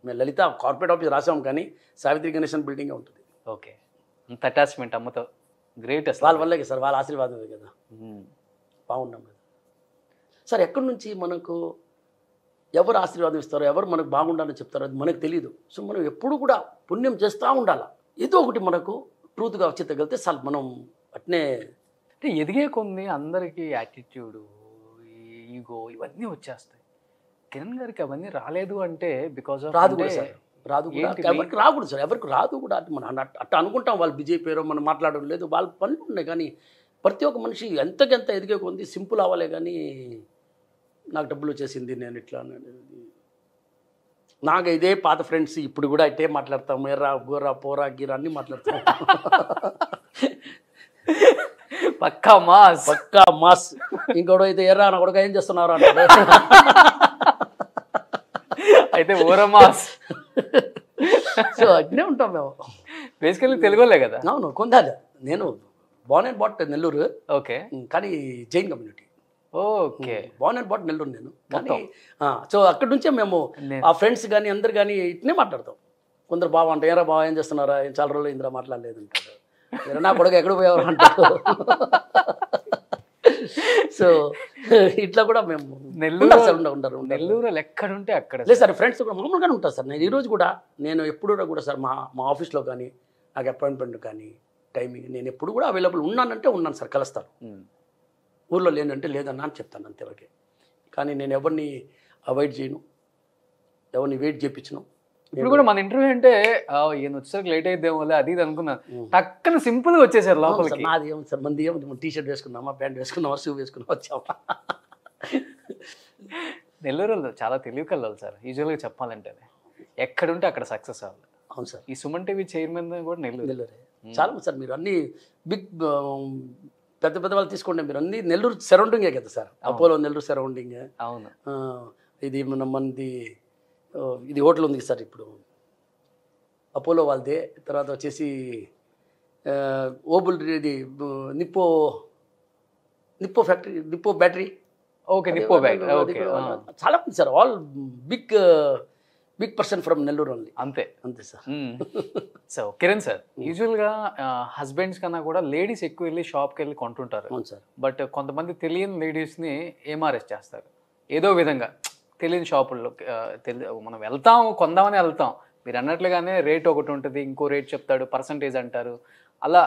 Speaker 2: మేము లలిత కార్పొరేట్ ఆఫీస్ రాసాం కానీ సావిత్రి గణేశన్ బిల్డింగ్ ఉంటుంది.
Speaker 3: ఓకే, అంత అటాచ్మెంట్ అమ్మతో. గ్రేట్ అసలు.
Speaker 2: వాళ్ళ వల్లే సార్, వాళ్ళ ఆశీర్వాదమే కదా. బాగున్నాం కదా సార్. ఎక్కడి నుంచి మనకు ఎవరు ఆశీర్వాదం ఇస్తారో, ఎవరు మనకు బాగుండాలని చెప్తారో అది మనకు తెలియదు. సో మనం ఎప్పుడు కూడా పుణ్యం చేస్తూ ఉండాలి. ఏదో ఒకటి మనకు ట్రూత్గా వచ్చి తగిలితే సార్ మనం అట్నే.
Speaker 3: అంటే ఎదిగే కొన్ని అందరికీ యాటిట్యూడు, ఈగో ఇవన్నీ వచ్చేస్తాయి. కిరణ్ గారికి అవన్నీ రాలేదు అంటే బికాజ్ ఆఫ్
Speaker 2: రాదు కూడా సార్, రాదు కూడా. ఎవరికి రాకూడదు సార్, ఎవరికి రాదు కూడా. అది మనం అట్లా అనుకుంటాం, వాళ్ళు బిజీ పేరు మనం మాట్లాడడం లేదు, వాళ్ళ పనులు ఉన్నాయి. కానీ ప్రతి ఒక్క మనిషి ఎంతకెంత ఎదిగే కొంది సింపుల్ అవ్వాలే. కానీ నాకు డబ్బులు వచ్చేసింది నేను ఇట్లా నాకు ఇదే పాత ఫ్రెండ్స్ ఇప్పుడు కూడా ఇట్టే మాట్లాడతాం. ఎర్రా గోర్రా పోరా గీరా అన్నీ మాట్లాడతాం.
Speaker 3: పక్కా మాస్,
Speaker 2: పక్కా మాస్. ఇంకోడు అయితే ఎర్రా నా కొడుకు ఏం చేస్తున్నారు అంటారు.
Speaker 3: అయితే ఓరా మాస్.
Speaker 2: సో అట్నే ఉంటాం మేము.
Speaker 3: బేసికల్లీ తెలుగులే కదా.
Speaker 2: అవును, కొందాలి. నేను born and brought Nellore.
Speaker 3: Okay.
Speaker 2: కానీ Jain community.
Speaker 3: Okay.
Speaker 2: Born and brought Nellore నేను. కానీ సో అక్కడి నుంచే మేము ఆ ఫ్రెండ్స్ కానీ అందరు కానీ ఇట్నే మాట్లాడతాం. కొందరు బావ అంటే ఏరా బావ ఏం చేస్తున్నారా, ఏం చాలా రోజులు ఇంద్రా మాట్లాడలేదు అంటారు. నా కొడుకు ఎక్కడ పోయేవారు అంటారు. సో ఇట్లా కూడా మేము
Speaker 3: నెల్లూరు ఎక్కడుంటే అక్కడ
Speaker 2: లేదు సార్. ఫ్రెండ్స్ కూడా మామూలుగానే ఉంటారు సార్. నేను ఈరోజు కూడా నేను ఎప్పుడు కూడా సార్ మా ఆఫీస్లో కానీ నాకు అపాయింట్మెంట్ కానీ టైమింగ్ నేను ఎప్పుడు కూడా అవైలబుల్ ఉన్నానంటే ఉన్నాను సార్. కలుస్తాను. ఊర్లో లేనంటే లేదన్నా అని చెప్తాను అంతవరకే. కానీ నేను ఎవరిని అవాయిడ్ చేయను, ఎవరిని వెయిట్ చేయించను.
Speaker 3: ఇప్పుడు కూడా మన ఇంటర్వ్యూ అంటే ఈయన వచ్చేసరికి లేట్ అయిద్దేమో అది ఇది అనుకున్నాను. టక్కన సింపుల్గా వచ్చేసారు లోపలికి.
Speaker 2: నాది ఏమి సార్, మంది ఏమి టీ షర్ట్ వేసుకున్నామా, ప్యాంట్ వేసుకున్నామా, షూ వేసుకున్నామా వచ్చామా.
Speaker 3: నెల్లూరు చాలా తెలివి కలవాలి సార్. యూజువల్గా చెప్పాలంటే ఎక్కడుంటే అక్కడ సక్సెస్ అవ్వాలి.
Speaker 2: అవును సార్.
Speaker 3: ఈ సుమన్ టీవీ చైర్మన్ కూడా నెల్లూరే.
Speaker 2: చాలా సార్. మీరు అన్ని బిగ్ పెద్ద పెద్ద వాళ్ళు తీసుకోండి. మీరు అన్ని నెల్లూరు సరౌండింగే కదా సార్. Apollo Nellore surrounding.
Speaker 3: అవును.
Speaker 2: ఇది మనది ఇది హోటల్ ఉంది సార్ ఇప్పుడు అపోలో వాళ్ళదే. తర్వాత వచ్చేసి ఓబుల్ ఇది Nippo factory, Nippo battery.
Speaker 3: Okay, Nippo battery. Okay.
Speaker 2: చాలా మంది సార్. All big person from Nellore only.
Speaker 3: అంతే
Speaker 2: సార్.
Speaker 3: సో కిరణ్ సార్, యూజువల్గా హస్బెండ్స్ కన్నా కూడా లేడీస్ ఎక్కువ వెళ్ళి షాప్కి వెళ్ళి కొంటుంటారు.
Speaker 2: అవును సార్.
Speaker 3: బట్ కొంతమంది తెలియని లేడీస్ని ఏమార్ఎస్ చేస్తారు ఏదో విధంగా. తెలియని షాపుల్లో మనం వెళ్తాం, కొందామని వెళ్తాం. మీరు అన్నట్లుగానే రేట్ ఒకటి ఉంటుంది, ఇంకో రేట్ చెప్తాడు, పర్సంటేజ్ అంటారు. అలా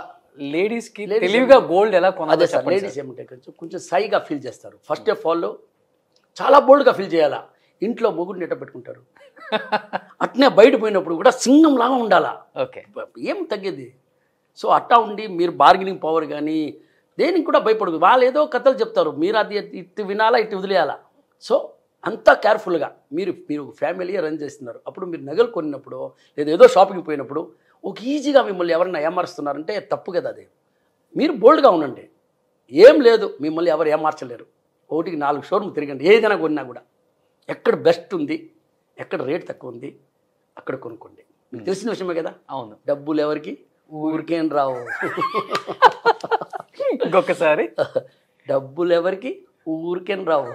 Speaker 3: లేడీస్కి తెలివిగా గోల్డ్ ఎలా కొనాలి?
Speaker 2: లేడీస్ ఏమంటే కొంచెం సైగా ఫీల్ చేస్తారు. ఫస్ట్ ఆఫ్ ఆల్ చాలా బోల్డ్గా ఫీల్ చేయాలా. ఇంట్లో మొగుడిని ఎట్ట పెట్టుకుంటారు, అట్నే బయట పోయినప్పుడు కూడా సింగం లాగా ఉండాలా.
Speaker 3: ఓకే.
Speaker 2: ఏం తగ్గేది. సో అట్టా ఉండి మీరు బార్గెనింగ్ పవర్ కానీ దేనికి కూడా భయపడదు. వాళ్ళు ఏదో కథలు చెప్తారు, మీరు అది ఇటు వినాలా ఇటు వదిలేయాలా. సో అంతా కేర్ఫుల్గా మీరు ఫ్యామిలీ రన్ చేస్తున్నారు. అప్పుడు మీరు నగలు కొన్నప్పుడు లేదా ఏదో షాపింగ్ పోయినప్పుడు ఒక ఈజీగా మిమ్మల్ని ఎవరైనా ఏమారుస్తున్నారంటే తప్పు కదా. అది మీరు బోల్డ్గా ఉండండి. ఏం లేదు, మిమ్మల్ని ఎవరు ఏమార్చలేరు. 1-4 షోరూమ్ తిరగండి. ఏదైనా కొన్నా కూడా ఎక్కడ బెస్ట్ ఉంది, ఎక్కడ రేట్ తక్కువ ఉంది అక్కడ కొనుక్కోండి. మీకు తెలిసిన విషయమే కదా.
Speaker 3: అవును.
Speaker 2: డబ్బులు ఎవరికి ఊరికేం రావు.
Speaker 3: ఇంకొకసారి
Speaker 2: డబ్బులు ఎవరికి ఊరికేం రావు.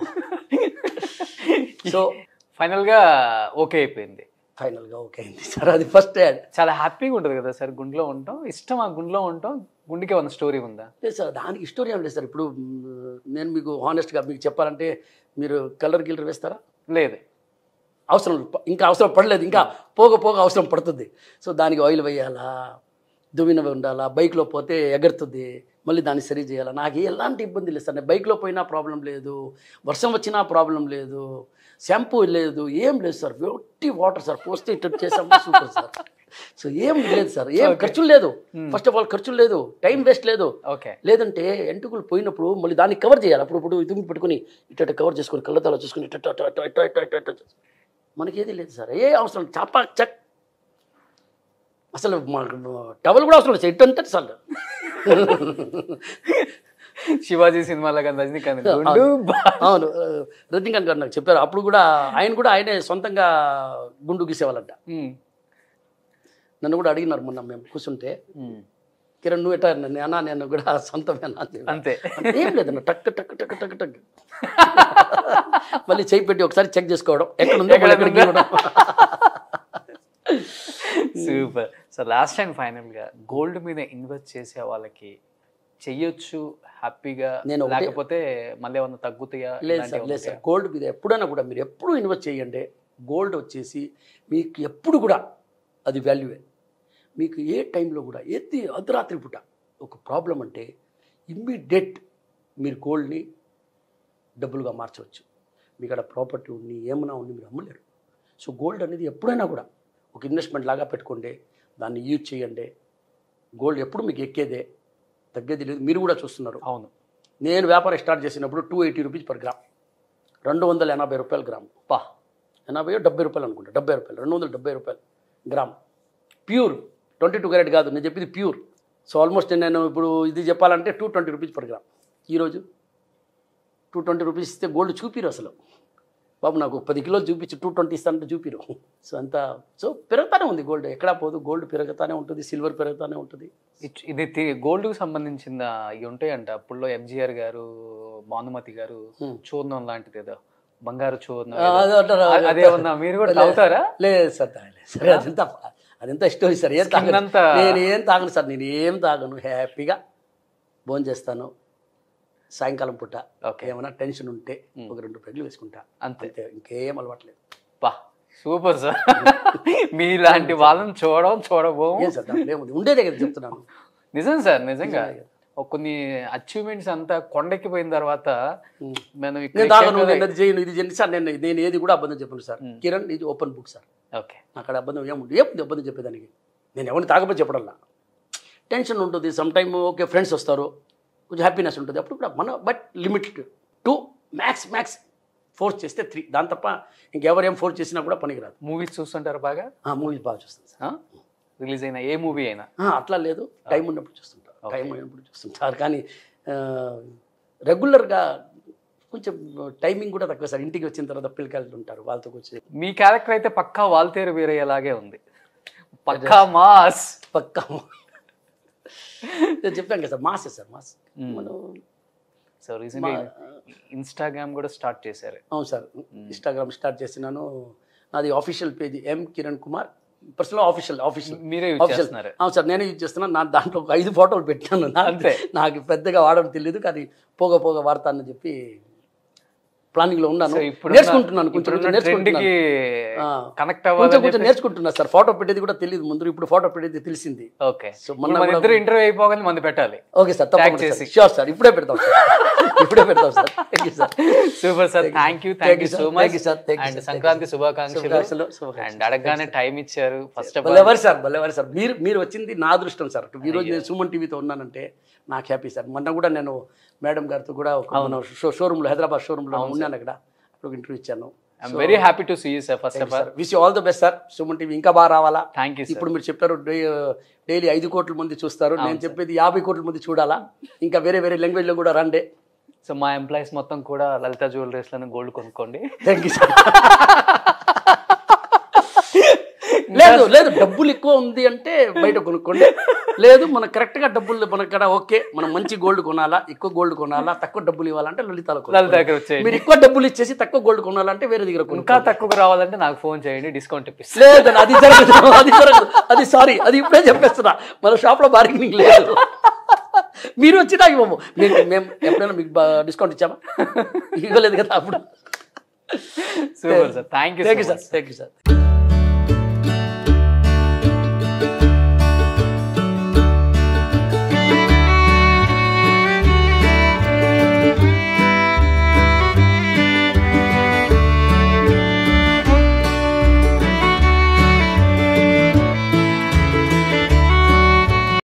Speaker 2: సో
Speaker 3: ఫైనల్గా ఓకే అయిపోయింది.
Speaker 2: ఫైనల్గా ఓకే అయింది సార్. అది ఫస్ట్ యాడ్.
Speaker 3: చాలా హ్యాపీగా ఉంటుంది కదా సార్ గుండెలో ఉంటాం. ఇష్టం ఆ గుండెలో ఉంటాం. గుండెకి ఉన్న స్టోరీ ఉందా?
Speaker 2: లేదు సార్, దానికి స్టోరీ ఏం లేదు సార్. ఇప్పుడు నేను మీకు హానెస్ట్గా మీకు చెప్పాలంటే మీరు కలర్ గిల్లర్ వేస్తారా?
Speaker 3: లేదు.
Speaker 2: అవసరం ఇంకా అవసరం పడలేదు. ఇంకా పోగ అవసరం పడుతుంది. సో దానికి ఆయిల్ వేయాలా, దువ్వినవి ఉండాలా, బైక్లో పోతే ఎగరుతుంది, మళ్ళీ దాన్ని సరి చేయాలా. నాకు ఎలాంటి ఇబ్బంది లేదు సార్. నేను బైక్లో పోయినా ప్రాబ్లం లేదు, వర్షం వచ్చినా ప్రాబ్లం లేదు, షాంపూ లేదు, ఏం లేదు సార్. ఒట్టి వాటర్ సార్. పోస్తే ఇట్లా చేసాము, సూపర్ సార్. సో ఏం లేదు సార్, ఏం ఖర్చులు లేదు. ఫస్ట్ ఆఫ్ ఆల్ ఖర్చులు లేదు, టైం వేస్ట్ లేదు.
Speaker 3: ఓకే.
Speaker 2: లేదంటే ఎంటుకలు పోయినప్పుడు మళ్ళీ దాన్ని కవర్ చేయాలి. అప్పుడు ఇది పెట్టుకుని ఇట్ట కవర్ చేసుకుని కళ్ళతాలో చూసుకుని మనకి ఏది లేదు సార్, ఏ అవసరం చాపా చక్ అసలు టవల్ కూడా అవసరం లేదు, ఇట్టంటే చాలు.
Speaker 3: శివాజీ సినిమాలో కానీ రజనీకాంత్
Speaker 2: అవును, రజనీకాంత్ గారు నాకు చెప్పారు. అప్పుడు కూడా ఆయనే సొంతంగా గుండు గీసేవాళ్ళంట. నన్ను కూడా అడిగినారు మొన్న మేము కూర్చుంటే, కిరణ్ నువ్వు ఎట్టా అన్నా, నేను కూడా సొంతమేనా
Speaker 3: అంతే.
Speaker 2: ఏం లేదన్న, టక్ టక్ టక్ టక్ టక్ మళ్ళీ చేయి పెట్టి ఒకసారి చెక్ చేసుకోవడం ఎక్కడ ఉందో.
Speaker 3: సూపర్. సో లాస్ట్ అండ్ ఫైనల్గా గోల్డ్ మీద ఇన్వెస్ట్ చేసే వాళ్ళకి చెయ్యొచ్చు హ్యాపీగా, లేకపోతే మళ్ళీ ఏమన్నా తగ్గుతాయా?
Speaker 2: లేదు సార్, గోల్డ్ మీద ఎప్పుడైనా కూడా మీరు ఎప్పుడు ఇన్వెస్ట్ చేయండి. గోల్డ్ వచ్చేసి మీకు ఎప్పుడు కూడా అది వాల్యూవే. మీకు ఏ టైంలో కూడా అర్ధరాత్రి పూట ఒక ప్రాబ్లం అంటే ఇమ్మీడియట్ మీరు గోల్డ్ని డబ్బులుగా మార్చవచ్చు. మీకు అక్కడ ప్రాపర్టీ ఉండి ఏమైనా ఉండి మీరు అమ్మలేరు. సో గోల్డ్ అనేది ఎప్పుడైనా కూడా ఒక ఇన్వెస్ట్మెంట్ లాగా పెట్టుకోండి, దాన్ని యూజ్ చేయండి. గోల్డ్ ఎప్పుడు మీకు ఎక్కేదే, తగ్గేది లేదు. మీరు కూడా చూస్తున్నారు.
Speaker 3: అవును,
Speaker 2: నేను వ్యాపారం స్టార్ట్ చేసినప్పుడు 280 రూపీస్ పర్ గ్రామ్, 280 రూపాయలు గ్రామ్. 80 70 రూపాయలు అనుకుంటా, 70 రూపాయలు, 270 రూపాయలు గ్రామ్. ప్యూర్ 22 క్యారెట్ కాదు నేను చెప్పింది, ప్యూర్. సో ఆల్మోస్ట్ నేను ఇప్పుడు ఇది చెప్పాలంటే 220 రూపీస్ పర్ గ్రామ్. ఈరోజు 220 రూపీస్ ఇస్తే గోల్డ్ చూపిరు అసలు. బాబు నాకు 10 కిలోలు చూపించి 220 ఇస్తానంటే చూపిరు. సో అంతా సో పెరుగుతానే ఉంది గోల్డ్, ఎక్కడా పోదు. గోల్డ్ పెరుగుతానే ఉంటుంది, సిల్వర్ పెరుగుతానే ఉంటుంది.
Speaker 3: ఇది గోల్డ్కి సంబంధించిన ఇవి ఉంటాయంట. అప్పుడులో ఎంజీఆర్ గారు, భానుమతి గారు చూర్ణం లాంటిది ఏదో బంగారు చూర్ణం అదేమన్నా మీరు కూడా తాగుతారా?
Speaker 2: లేదు సార్, అదంతా స్టోరీ సార్. నేను ఏం తాగను సార్, నేను ఏం తాగను. హ్యాపీగా భోజనం చేస్తాను. సాయంకాలం పూట ఏమైనా టెన్షన్ ఉంటే ఒక 2 పెగ్గులు వేసుకుంటా, అంతే. ఇంకేం అలవాట్లేదు.
Speaker 3: Super sir. మీలాంటి వాళ్ళని చూడబోము
Speaker 2: సార్, ఉండేదే కదా చెప్తున్నాను.
Speaker 3: నిజం సార్, నిజంగా కొన్ని అచీవ్మెంట్స్ అంతా కొండెక్కిపోయిన తర్వాత మనం
Speaker 2: చేయను ఇది చేయండి సార్. నేను ఏది కూడా అబద్ధం చెప్పను సార్. కిరణ్ ఇది ఓపెన్ బుక్ సార్.
Speaker 3: ఓకే,
Speaker 2: అక్కడ అబద్ధం ఏముంది అబద్ధం చెప్పేదానికి. నేను ఎవరిని తాగపోతే చెప్పడంలా టెన్షన్ ఉంటుంది. సమ్ టైమ్ ఓకే ఫ్రెండ్స్ వస్తారు, కొంచెం హ్యాపీనెస్ ఉంటుంది అప్పుడు కూడా మన, బట్ లిమిటెడ్ 2 మ్యాక్స్ ఫోర్స్ చేస్తే 3, దాని తప్ప ఇంకెవరు ఏం ఫోర్స్ చేసినా కూడా పనికిరాదు.
Speaker 3: మూవీస్ చూస్తుంటారు బాగా?
Speaker 2: మూవీస్ బాగా చూస్తాను సార్.
Speaker 3: రిలీజ్ అయినా ఏ మూవీ అయినా
Speaker 2: అట్లా లేదు, టైం ఉన్నప్పుడు చూస్తుంటారు. కానీ రెగ్యులర్గా కొంచెం టైమింగ్ కూడా తక్కువ సార్. ఇంటికి వచ్చిన తర్వాత పిల్లకాయలు ఉంటారు, వాళ్ళతో వచ్చి.
Speaker 3: మీ క్యారెక్టర్ అయితే పక్కా వాల్తేరు వీరయ్యలాగే ఉంది. పక్కా మాస్.
Speaker 2: నేను చెప్పాను కదా సార్, మాసే సార్, మాస్. మనం
Speaker 3: సో రీసెంట్గా ఇన్స్టాగ్రామ్ కూడా స్టార్ట్ చేశారు.
Speaker 2: అవును సార్, ఇన్స్టాగ్రామ్ స్టార్ట్ చేసినాను. నాది official page M Kiran Kumar personal official
Speaker 3: మీరే యూజ్ చేస్తున్నారు?
Speaker 2: అవును సార్, నేనే యూజ్ చేస్తున్నాను. నా దాంట్లో ఒక 5 ఫోటోలు పెట్టాను. నాకు పెద్దగా వాడడం తెలియదు, కానీ పోగా వాడతానని చెప్పి ప్లానింగ్ లో ఉన్నాను. నేర్చుకుంటున్నాను, కొంచెం నేర్చుకుంటున్నా సార్. ఫోటో పెట్టేది కూడా తెలియదు ముందు, ఇప్పుడు ఫోటో పెట్టేది తెలిసింది.
Speaker 3: ఓకే, సో మన ఇద్దరు ఇంటర్వ్యూ అయిపోగానే మంది పెట్టాలి.
Speaker 2: ఓకే సార్, తప్పకుండా షూర్ సార్, ఇప్పుడే పెడతాం sir.
Speaker 3: Super sir, thank you so much and Sankranti శుభాకాంక్షలు. అండ్ అడగగానే టైం ఇచ్చారు. ఫస్ట్ ఆఫ్ ఆల్
Speaker 2: బల్లెవారి సార్, మీరు వచ్చింది నా అదృష్టం సార్. ఈరోజు నేను సుమన్ టీవీతో ఉన్నానంటే నాకు హ్యాపీ సార్. మొన్న కూడా నేను మేడం గారితో కూడా షోరూంలో, హైదరాబాద్ షోరూంలో ఉన్నాను. అక్కడ ఒక ఇంటర్వ్యూ ఇచ్చాను.
Speaker 3: I'm very happy to see you sir. First of all
Speaker 2: wish you all the best sir. Suman TV ఇంకా బాగా రావాలా.
Speaker 3: Thank you.
Speaker 2: ఇప్పుడు మీరు చెప్పారు డైలీ 5 కోట్ల మంది చూస్తారు, నేను చెప్పేది 50 కోట్ల మంది చూడాలా. ఇంకా వేరే లాంగ్వేజ్ లో కూడా రండి.
Speaker 3: సో మా ఎంప్లాయీస్ మొత్తం కూడా లలిత జ్యువెలరీస్లో గోల్డ్ కొనుక్కోండి.
Speaker 2: Thank you sir. లేదు డబ్బులు ఎక్కువ ఉంది అంటే బయట కొనుక్కోండి. లేదు మనకు కరెక్ట్గా డబ్బులు మనక్కడ ఓకే, మనం మంచి గోల్డ్ కొనాలా, ఎక్కువ గోల్డ్ కొనాలా, తక్కువ డబ్బులు ఇవ్వాలంటే లలిత మీరు ఎక్కువ డబ్బులు ఇచ్చేసి తక్కువ గోల్డ్ కొనాలంటే వేరే దగ్గర
Speaker 3: ఇంకా తక్కువ రావాలంటే నాకు ఫోన్ చేయండి, డిస్కౌంట్ ఇప్పిస్తాను.
Speaker 2: లేదు అది జరగదు, అది సారీ, అది ఇప్పుడే చెప్పేస్తున్నా. మన షాప్లో బార్గెనింగ్ లేదు. మీరు వచ్చినా ఇవ్వము. మేము ఎప్పుడైనా మీకు డిస్కౌంట్ ఇచ్చామా? ఇవ్వలేదు కదా అప్పుడు.
Speaker 3: Super sir, thank you sir.